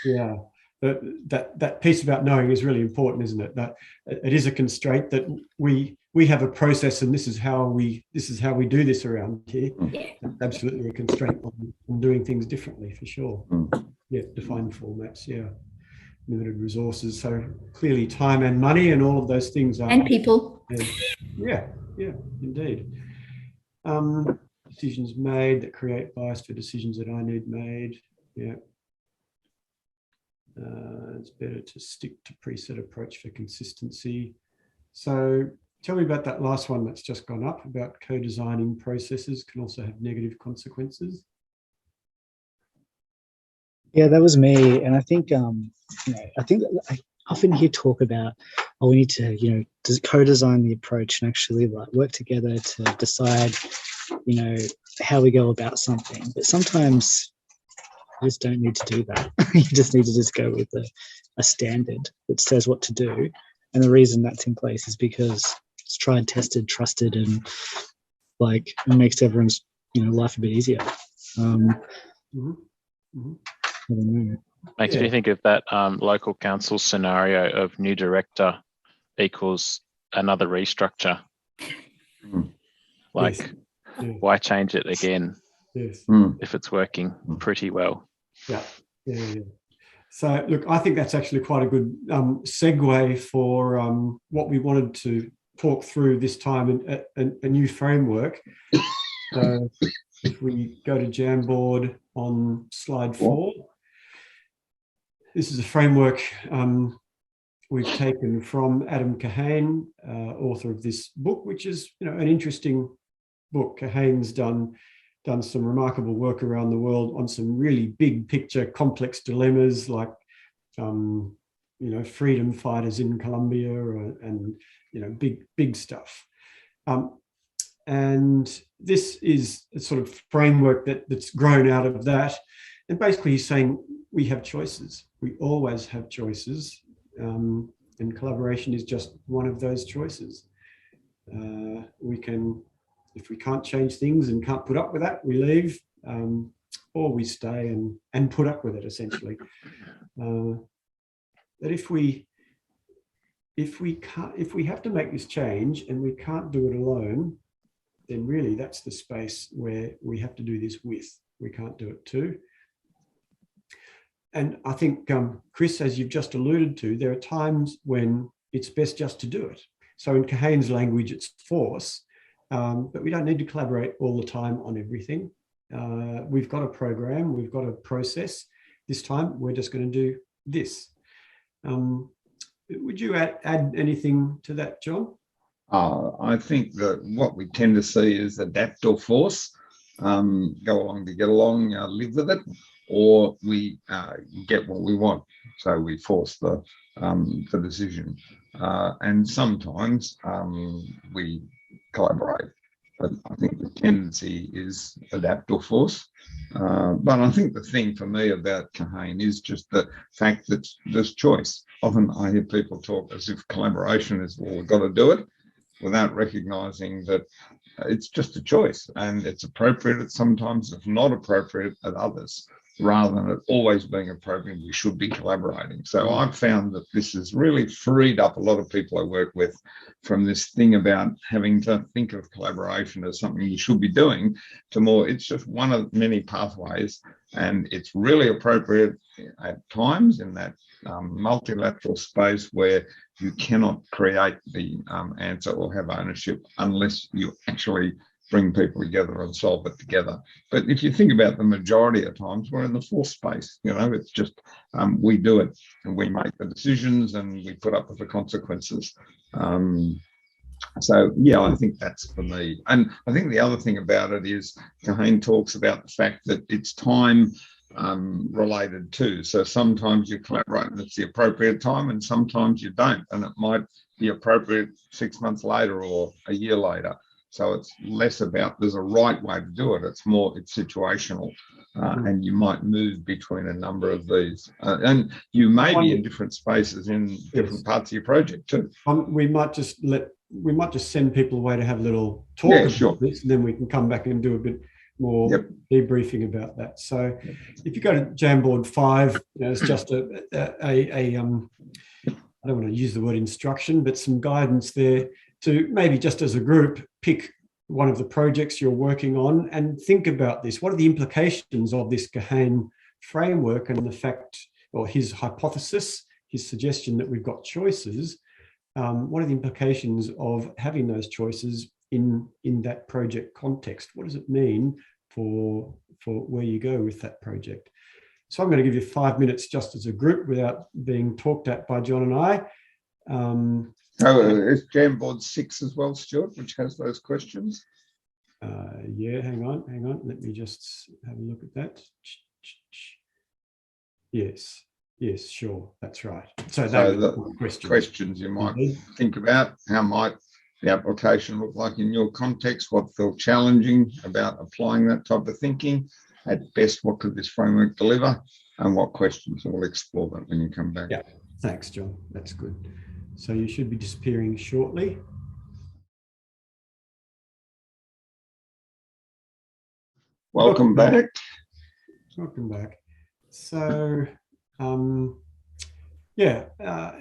yeah, that piece about knowing is really important, isn't it? That it is a constraint that we have a process, and this is how we do this around here. Yeah. Absolutely a constraint on doing things differently, for sure. Yeah, defined formats, yeah. Limited resources, so clearly time and money and all of those things are, and people. Yeah, indeed. Decisions made that create bias for decisions that I need made. Yeah. It's better to stick to preset approach for consistency. So tell me about that last one that's just gone up about co-designing processes can also have negative consequences. Yeah, that was me. And I think, I think I often hear talk about, oh, we need to, co-design the approach and actually like work together to decide, how we go about something. But sometimes you just don't need to do that. You just need to just go with a standard that says what to do. And the reason that's in place is because it's tried, tested, trusted, and like it makes everyone's life a bit easier. I don't know. Makes me think of that local council scenario of new director equals another restructure. Like, yes. why change it again Yes. if it's working pretty well? Yeah. So, look, I think that's actually quite a good segue for what we wanted to talk through this time, a new framework. So if we go to Jamboard on slide 4, this is a framework we've taken from Adam Kahane, author of this book, which is an interesting book. Kahane's done some remarkable work around the world on some really big picture, complex dilemmas like freedom fighters in Colombia and big stuff. And this is a sort of framework that's grown out of that. And basically he's saying we have choices. We always have choices. And collaboration is just one of those choices. We can, if we can't change things and can't put up with that, we leave, or we stay and put up with it, essentially. That if we have to make this change and we can't do it alone, then really that's the space where we have to do this with. We can't do it too. And I think, Chris, as you've just alluded to, there are times when it's best just to do it. So in Kahane's language, it's force, but we don't need to collaborate all the time on everything. We've got a program, we've got a process. This time, we're just going to do this. Would you add anything to that, John? I think that what we tend to see is adapt or force, go along to get along, live with it, or we get what we want, so we force the decision. And sometimes we collaborate, but I think the tendency is adapt or force. But I think the thing for me about Kahane is just the fact that there's choice. Often I hear people talk as if collaboration is, well, we've got to do it, without recognising that it's just a choice and it's appropriate at sometimes, it's not appropriate at others. Rather than it always being appropriate, we should be collaborating. So I've found that this has really freed up a lot of people I work with from this thing about having to think of collaboration as something you should be doing to more, it's just one of many pathways, and it's really appropriate at times in that multilateral space where you cannot create the answer or have ownership unless you actually bring people together and solve it together. But if you think about the majority of times, we're in the force space. It's just we do it and we make the decisions and we put up with the consequences. So yeah, I think that's for me. And I think the other thing about it is Kahane talks about the fact that it's time related too. So sometimes you collaborate and it's the appropriate time, and sometimes you don't, and it might be appropriate 6 months later or a year later. So it's less about there's a right way to do it. It's more, it's situational, and you might move between a number of these, and you may be in different spaces in different parts of your project too. We might just send people away to have a little talk about this, and then we can come back and do a bit more debriefing about that. So if you go to Jamboard 5, it's just I don't want to use the word instruction, but some guidance there to maybe just as a group pick one of the projects you're working on and think about this. What are the implications of this Kahane framework and the fact, or his hypothesis, his suggestion that we've got choices? What are the implications of having those choices in that project context? What does it mean for where you go with that project? So I'm going to give you 5 minutes just as a group without being talked at by John and I. Is Jamboard 6 as well, Stuart, which has those questions? Yeah, hang on. Let me just have a look at that. Yes. Yes, sure. That's right. So So that the questions you might think about, how might the application look like in your context? What felt challenging about applying that type of thinking? At best, what could this framework deliver? And what questions? We'll explore that when you come back. Yeah. Thanks, John. That's good. So you should be disappearing shortly. Welcome back. Welcome back. So, yeah,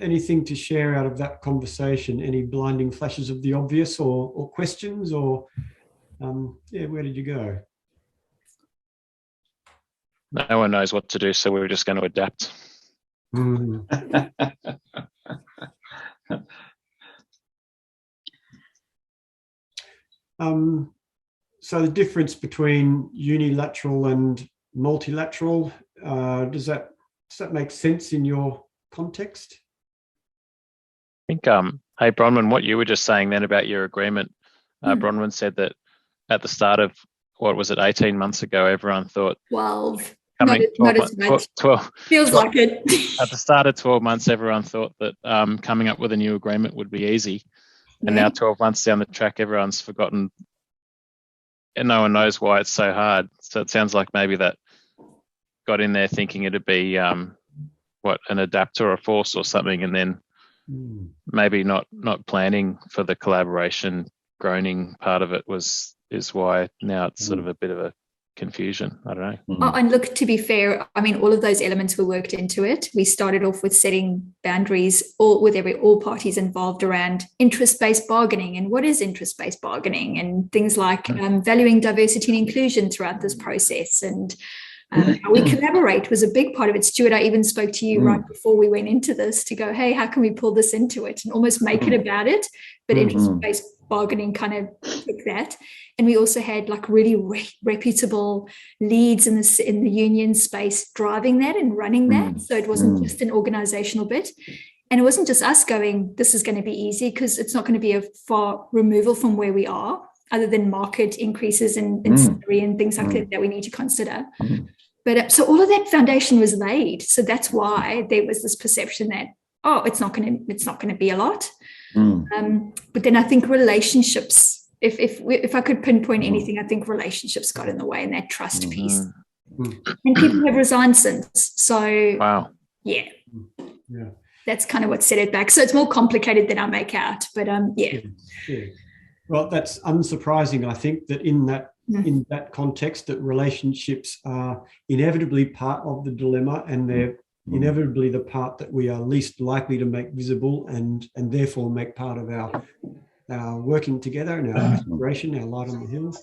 anything to share out of that conversation? Any blinding flashes of the obvious or questions or, yeah, where did you go? No one knows what to do, so we're just going to adapt. So the difference between unilateral and multilateral, does that make sense in your context? I think, hey, Bronwyn, what you were just saying then about your agreement, Bronwyn said that at the start of, what was it, 18 months ago, everyone thought 12. coming Not as much. 12 Feels 12 like it. At the start of 12 months, everyone thought that coming up with a new agreement would be easy. And now 12 months down the track, everyone's forgotten and no one knows why it's so hard. So it sounds like maybe that got in there thinking it'd be an adapter or a force or something, and then maybe not planning for the collaboration groaning part of it is why now it's sort of a bit of a confusion. I don't know. Oh, and look, to be fair, I mean, all of those elements were worked into it. We started off with setting boundaries all parties involved around interest-based bargaining and what is interest-based bargaining and things like valuing diversity and inclusion throughout this process, and how we collaborate was a big part of it. Stuart, I even spoke to you right before we went into this to go, hey, how can we pull this into it and almost make it about it? But interest-based bargaining kind of took that. And we also had like really reputable leads in the union space driving that and running that. So it wasn't just an organizational bit. And it wasn't just us going, this is going to be easy, because it's not going to be a far removal from where we are, other than market increases in salary and things like that we need to consider. But so all of that foundation was laid. So that's why there was this perception that, oh, it's not going to be a lot. But then I think relationships, if I could pinpoint anything, I think relationships got in the way, and that trust piece. And people have resigned since. So wow. Yeah. That's kind of what set it back. So it's more complicated than I make out. But yeah. Well, that's unsurprising. I think that in that context, that relationships are inevitably part of the dilemma, and they're inevitably the part that we are least likely to make visible and therefore make part of our working together and our aspiration, our light on the hill.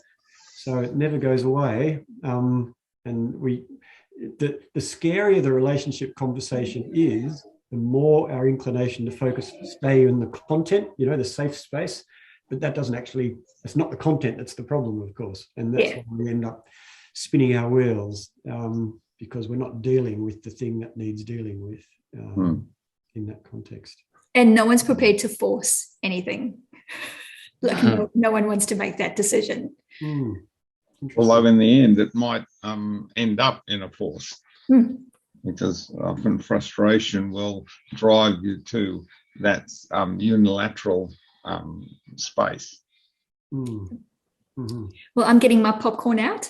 So it never goes away. And the scarier the relationship conversation is, the more our inclination to focus, stay in the content, the safe space. But that doesn't actually, it's not the content that's the problem, of course. And that's why we end up spinning our wheels, because we're not dealing with the thing that needs dealing with in that context. And no one's prepared to force anything. Like no one wants to make that decision. Although in the end, it might end up in a force, because often frustration will drive you to that unilateral space. Well, I'm getting my popcorn out.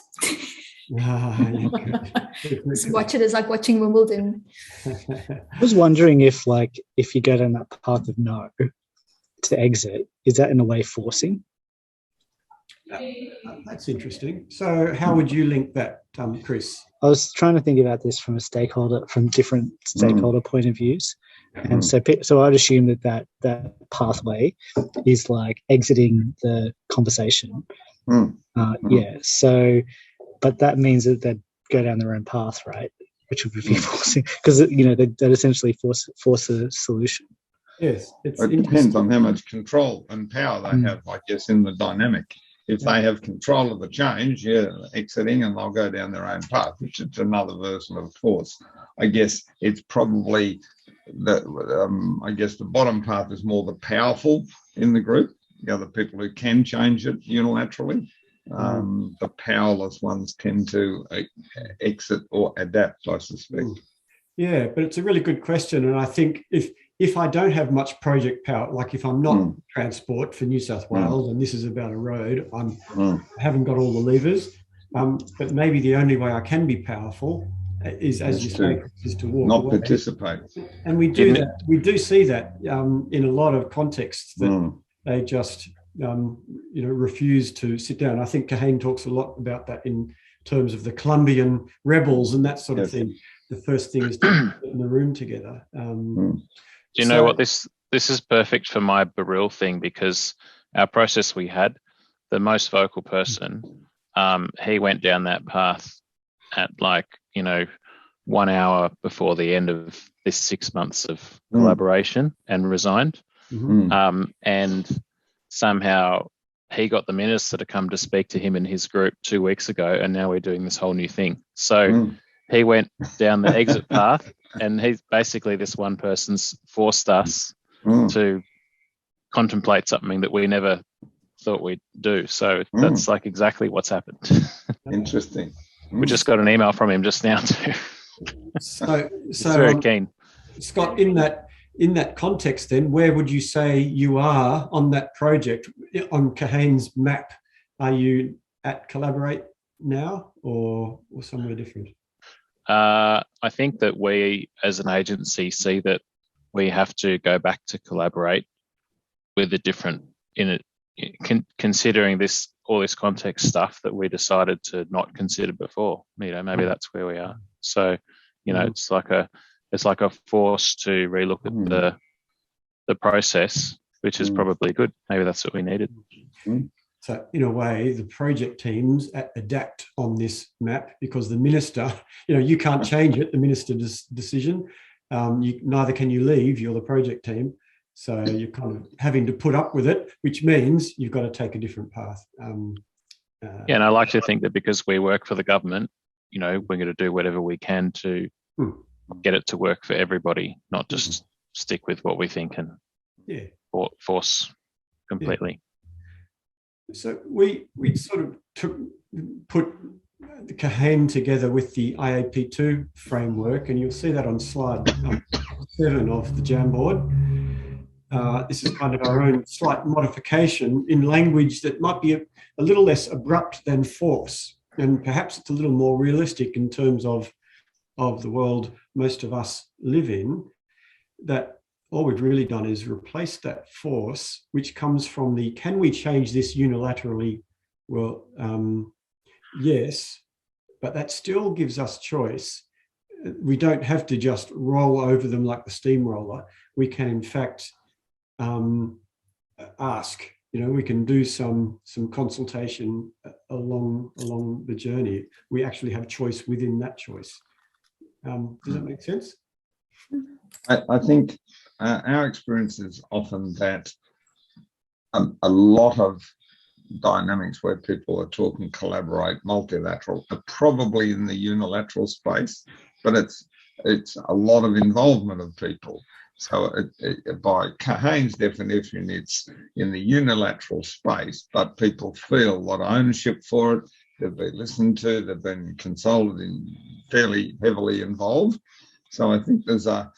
Watch it as like watching Wimbledon. I was wondering if you go down that path of no to exit, is that in a way forcing? That's interesting. So how would you link that, Chris? I was trying to think about this from different stakeholder point of views. And so I'd assume that pathway is like exiting the conversation. So, but that means that they go down their own path, right? Which would be forcing, because that essentially force a solution. Yes, it depends on how much control and power they have, I guess, in the dynamic. If they have control of the change, exiting, and they'll go down their own path, which is another version of force. I guess it's probably the bottom path is more the powerful in the group, the other people who can change it unilaterally. The powerless ones tend to exit or adapt, I suspect. Yeah, but it's a really good question. And I think if I don't have much project power, like if I'm not transport for New South Wales and this is about a road, I haven't got all the levers. But maybe the only way I can be powerful is, as you say, is to walk not away. participate. And we do that. We do see that in a lot of contexts that they just refuse to sit down. I think Kahane talks a lot about that in terms of the Colombian rebels and that sort of thing. The first thing is to get in the room together. Do you know what, this is perfect for my Baril thing, because our process we had, the most vocal person, he went down that path at 1 hour before the end of this 6 months of collaboration and resigned. And somehow he got the minister to come to speak to him in his group 2 weeks ago, and now we're doing this whole new thing. So he went down the exit path, and he's basically, this one person's forced us to contemplate something that we never thought we'd do. So that's like exactly what's happened. Interesting. We just got an email from him just now too. So very keen. Scott, in that context, then, where would you say you are on that project on Kahane's map? Are you at Collaborate now, or somewhere different? I think that we, as an agency, see that we have to go back to Collaborate with a different considering all this context stuff that we decided to not consider before. Maybe that's where we are. So, it's like a force to relook at the process, which is probably good. Maybe that's what we needed. So in a way, the project teams adapt on this map, because the minister, you can't change it, the minister's decision. Neither can you leave, you're the project team. So you're kind of having to put up with it, which means you've got to take a different path. And I like to think that because we work for the government, we're going to do whatever we can to get it to work for everybody, not just stick with what we think and force completely. So we sort of put the Kahane together with the IAP2 framework, and you'll see that on slide 7 of the Jamboard. This is kind of our own slight modification in language that might be a little less abrupt than force, and perhaps it's a little more realistic in terms of the world most of us live in, that all we've really done is replace that force, which comes from the, can we change this unilaterally? Well, yes, but that still gives us choice. We don't have to just roll over them like the steamroller. We can, in fact, ask. We can do some consultation along the journey. We actually have choice within that choice. Does that make sense? I think our experience is often that a lot of dynamics where people are talking collaborate, multilateral, are probably in the unilateral space, but it's a lot of involvement of people. So by Kahane's definition, it's in the unilateral space, but people feel a lot of ownership for it. They've been listened to, they've been consulted and fairly heavily involved. So I think there's a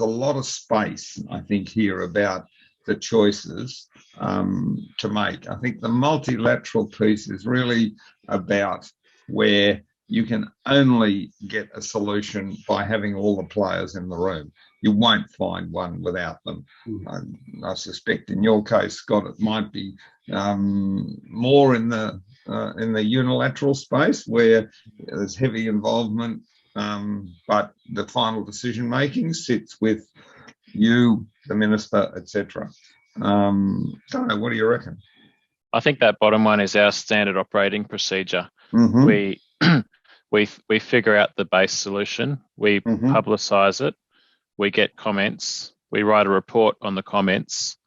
lot of space, I think, here about the choices to make. I think the multilateral piece is really about where you can only get a solution by having all the players in the room. You won't find one without them. I suspect in your case, Scott, it might be more in the unilateral space where there's heavy involvement, but the final decision making sits with you, the minister, etc. Don't know. What do you reckon? I think that bottom one is our standard operating procedure. We figure out the base solution. We publicise it. We get comments. We write a report on the comments,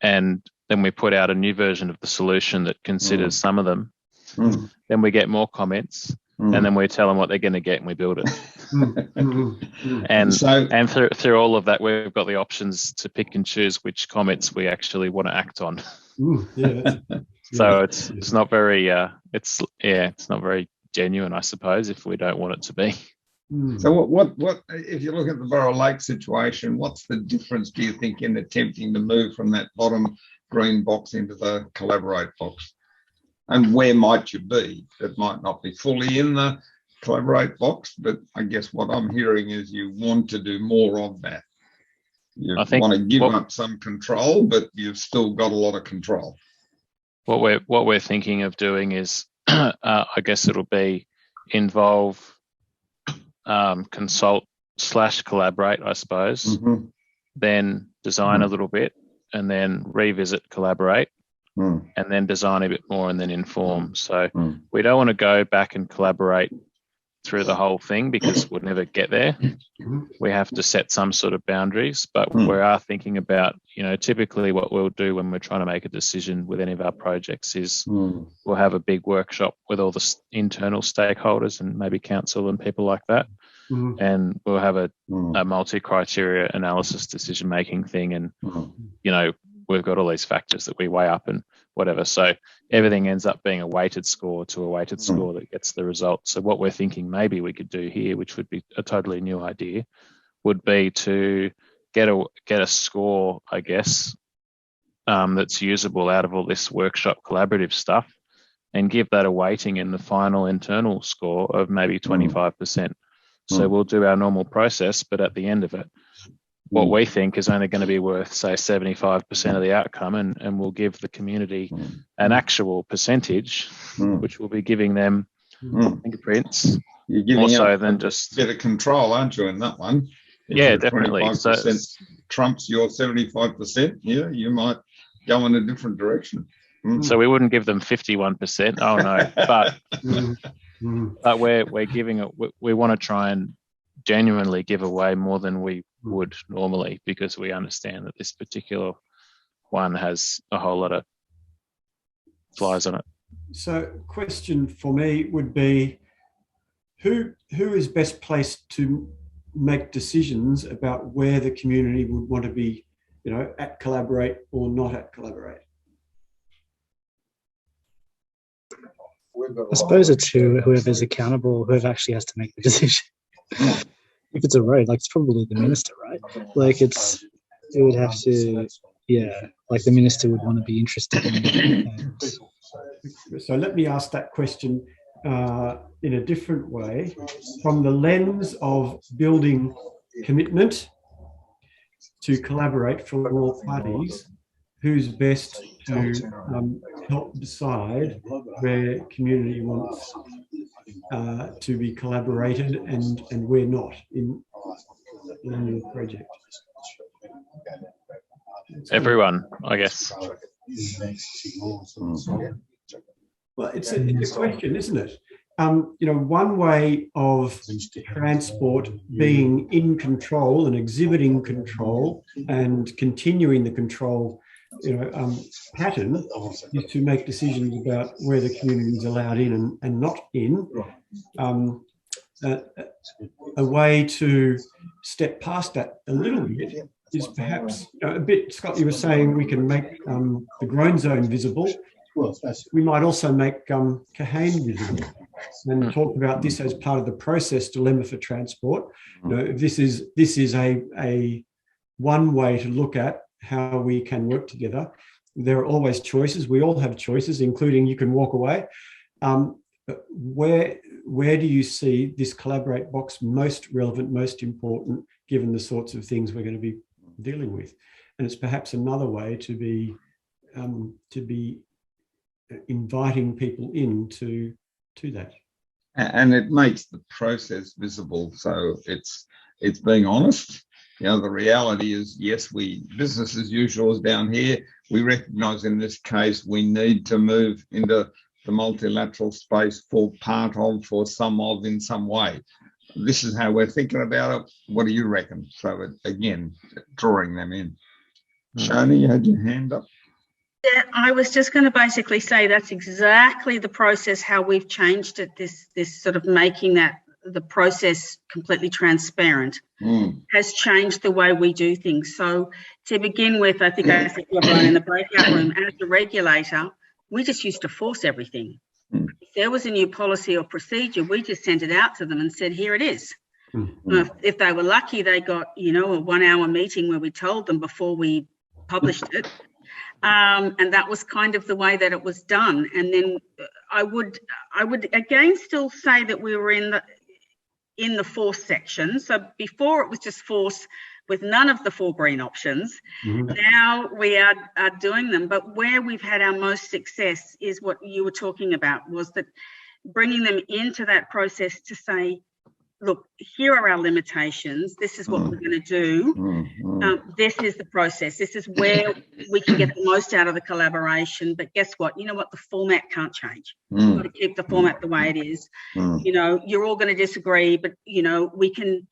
and then we put out a new version of the solution that considers some of them. Then we get more comments, and then we tell them what they're going to get, and we build it. And through all of that, we've got the options to pick and choose which comments we actually want to act on. So it's not very it's not very genuine, I suppose, if we don't want it to be. So what if you look at the Burrow Lake situation, what's the difference, do you think, in attempting to move from that bottom green box into the collaborate box? And where might you be? It might not be fully in the collaborate box, but I guess what I'm hearing is you want to do more of that. You want to give up some control, but you've still got a lot of control. What we're thinking of doing is, I guess it'll be involve, consult / collaborate, I suppose, then design a little bit, and then revisit collaborate, and then design a bit more, and then inform. So we don't want to go back and collaborate through the whole thing because we'll never get there. We have to set some sort of boundaries, but we are thinking about, typically what we'll do when we're trying to make a decision with any of our projects is we'll have a big workshop with all the internal stakeholders and maybe council and people like that. And we'll have a multi-criteria analysis decision-making thing. And, we've got all these factors that we weigh up and whatever. So everything ends up being a weighted score to a weighted score that gets the result. So what we're thinking maybe we could do here, which would be a totally new idea, would be to get a score, I guess, that's usable out of all this workshop collaborative stuff and give that a weighting in the final internal score of maybe 25%. So we'll do our normal process, but at the end of it, what we think is only going to be worth, say, 75% of the outcome, and we'll give the community an actual percentage, which will be giving them fingerprints. You're giving more so than just a bit of control, aren't you, in that one? If yeah, definitely. 25% trumps your 75%, you might go in a different direction. So we wouldn't give them 51%. Oh no, but we're giving it. We want to try and genuinely give away more than we would normally, because we understand that this particular one has a whole lot of flies on it. So question for me would be, who is best placed to make decisions about where the community would want to be, at Collaborate or not at Collaborate? I suppose it's whoever's accountable, whoever actually has to make the decision. If it's a road, it's probably the minister, right? It would have to, the minister would want to be interested in it. So let me ask that question in a different way, from the lens of building commitment to collaborate from all parties. Who's best to help decide where community wants to be collaborated and where not in the project? Everyone, I guess. Well, it's a question, isn't it? One way of transport being in control and exhibiting control and continuing the control pattern is to make decisions about where the community is allowed in and not in. A way to step past that a little bit is perhaps a bit, Scott, you were saying we can make the grown zone visible. We might also make Kahane visible and talk about this as part of the process dilemma for transport. This is a one way to look at how we can work together. There are always choices. We all have choices, including you can walk away. But where do you see this collaborate box most relevant, most important, given the sorts of things we're going to be dealing with? And it's perhaps another way to be inviting people into that. And it makes the process visible. So it's being honest. The reality is, yes, business as usual is down here. We recognise in this case we need to move into the multilateral space for some of in some way. This is how we're thinking about it. What do you reckon? So again, drawing them in. Shani, you had your hand up. Yeah, I was just going to basically say that's exactly the process, how we've changed it, this sort of making the process completely transparent has changed the way we do things. So to begin with, I think I said to everyone in the breakout room, as a regulator, we just used to force everything. If there was a new policy or procedure, we just sent it out to them and said, here it is. If they were lucky, they got, a 1 hour meeting where we told them before we published it. And that was kind of the way that it was done. And then I would again still say that we were in the force section. So before it was just force with none of the 4 green options. Now we are doing them. But where we've had our most success is what you were talking about, was that bringing them into that process to say, look, here are our limitations. This is what we're going to do. This is the process. This is where we can get the most out of the collaboration. But guess what? You know what? The format can't change. You've got to keep the format the way it is. You're all going to disagree, but we can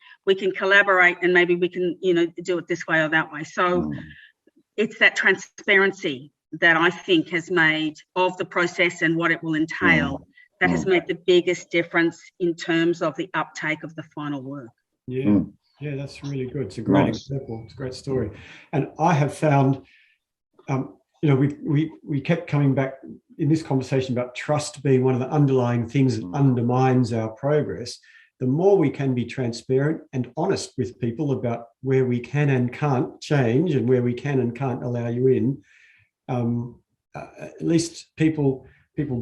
collaborate, and maybe we can do it this way or that way. So it's that transparency that I think has made of the process and what it will entail. That has made the biggest difference in terms of the uptake of the final work. Yeah, that's really good. It's a great example. It's a great story. And I have found, we kept coming back in this conversation about trust being one of the underlying things that undermines our progress. The more we can be transparent and honest with people about where we can and can't change and where we can and can't allow you in, at least people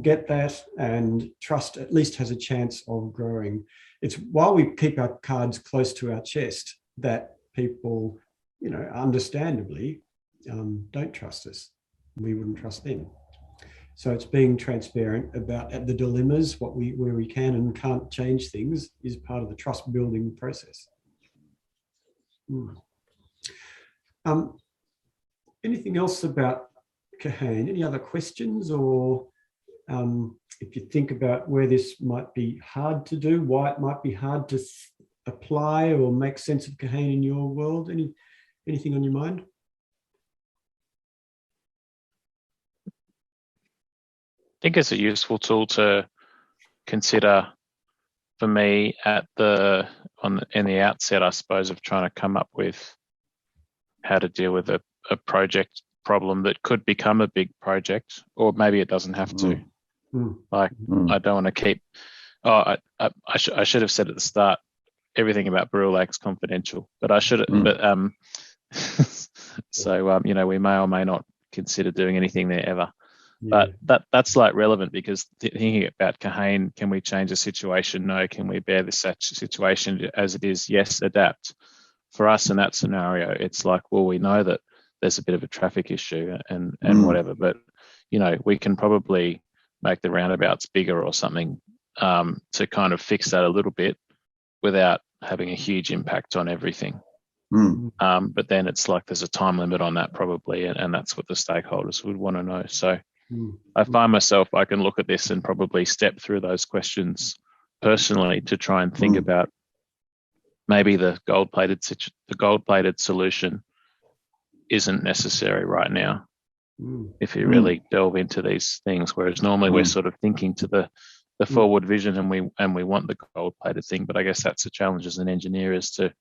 get that, and trust at least has a chance of growing. It's while we keep our cards close to our chest that people, understandably don't trust us. We wouldn't trust them. So it's being transparent about the dilemmas, where we can and can't change things, is part of the trust building process. Anything else about Kahane? Any other questions, or if you think about where this might be hard to do, why it might be hard to apply or make sense of Kahane in your world? Anything on your mind? I think it's a useful tool to consider for me in the outset, I suppose, of trying to come up with how to deal with a project problem that could become a big project, or maybe it doesn't have to. I don't want to keep. I should have said at the start, everything about Burrell Lake's confidential, but I should. But so we may or may not consider doing anything there ever. But that's like relevant, because thinking about Kahane, can we change the situation? No. Can we bear this situation as it is? Yes. Adapt. For us in that scenario, it's like, well, we know that there's a bit of a traffic issue and whatever, but we can probably make the roundabouts bigger or something to kind of fix that a little bit without having a huge impact on everything. But then it's like there's a time limit on that probably, and that's what the stakeholders would want to know. So I find myself, I can look at this and probably step through those questions personally to try and think about maybe the gold-plated solution isn't necessary right now. If you really delve into these things, whereas normally we're sort of thinking to the forward vision, and we want the gold-plated thing. But I guess that's the challenge as an engineer, is to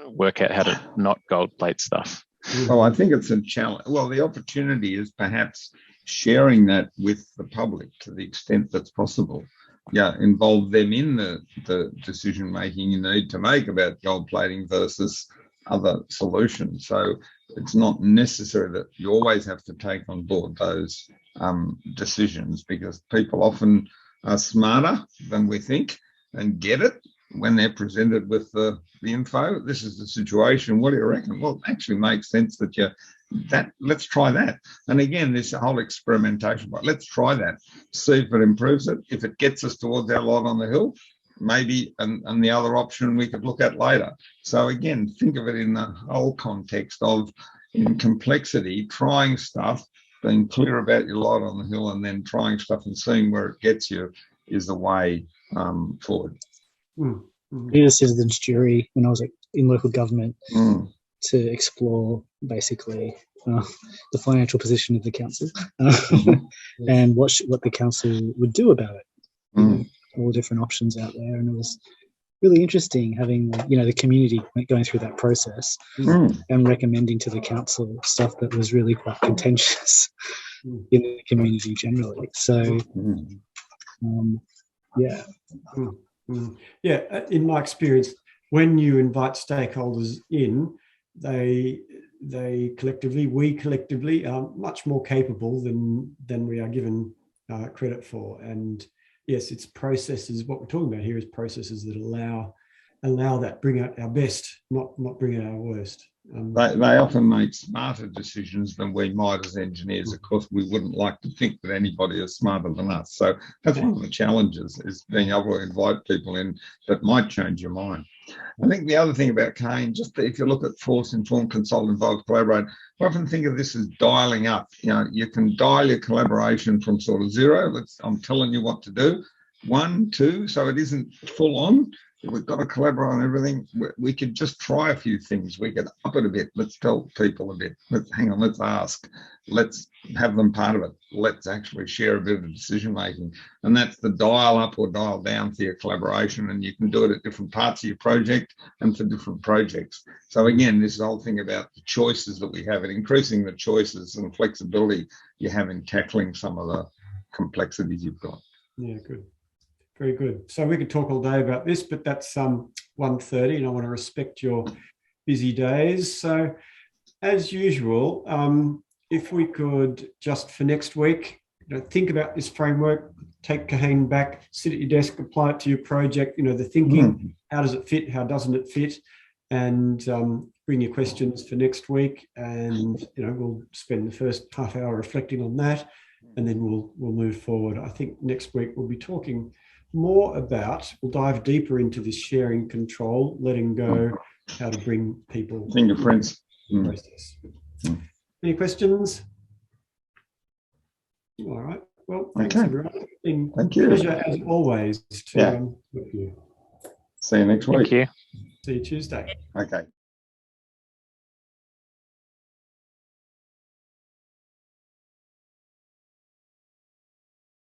work out how to not gold-plate stuff. Well, I think it's a challenge. Well, the opportunity is perhaps sharing that with the public to the extent that's possible. Involve them in the decision making you need to make about gold plating versus other solutions. So it's not necessary that you always have to take on board those decisions, because people often are smarter than we think and get it when they're presented with the info. This is the situation. What do you reckon? Well, it actually makes sense that let's try that. And again, this whole experimentation, but let's try that, see if it improves it. If it gets us towards our lot on the hill, maybe, and the other option we could look at later. So again, think of it in the whole context of, in complexity, trying stuff, being clear about your lot on the hill, and then trying stuff and seeing where it gets you is the way forward. I did a citizens jury when I was in local government to explore basically the financial position of the council and what the council would do about it. All different options out there, and it was really interesting having the community going through that process and recommending to the council stuff that was really quite contentious in the community generally. So Yeah, in my experience, when you invite stakeholders in, we collectively are much more capable than we are given credit for. And yes, it's processes. What we're talking about here is processes that allow that, bring out our best, not bring out our worst. They often make smarter decisions than we might as engineers. Of course, we wouldn't like to think that anybody is smarter than us. So that's one of the challenges, is being able to invite people in that might change your mind. I think the other thing about Kahane, just if you look at force, inform, consult, involve, collaborate, I often think of this as dialing up. You know, you can dial your collaboration from sort of 0. I'm telling you what to do. 1, 2, so it isn't full on. We've got to collaborate on everything. We could just try a few things. We could up it a bit. Let's tell people a bit. Hang on, let's ask. Let's have them part of it. Let's actually share a bit of the decision making. And that's the dial up or dial down for your collaboration. And you can do it at different parts of your project and for different projects. So again, this whole thing about the choices that we have and increasing the choices and flexibility you have in tackling some of the complexities you've got. Yeah, good. Very good. So we could talk all day about this, but that's 1:30, and I want to respect your busy days. So as usual, if we could just for next week, think about this framework, take Kahane back, sit at your desk, apply it to your project, the thinking, how does it fit, how doesn't it fit, and bring your questions for next week. And, we'll spend the first half hour reflecting on that, and then we'll move forward. I think next week we'll be talking more about, we'll dive deeper into this sharing control, letting go, how to bring people fingerprints process. Any questions? All right. Well, thanks everyone. Thank you. Pleasure as always to work with you. See you next week. Thank you. See you Tuesday. Okay.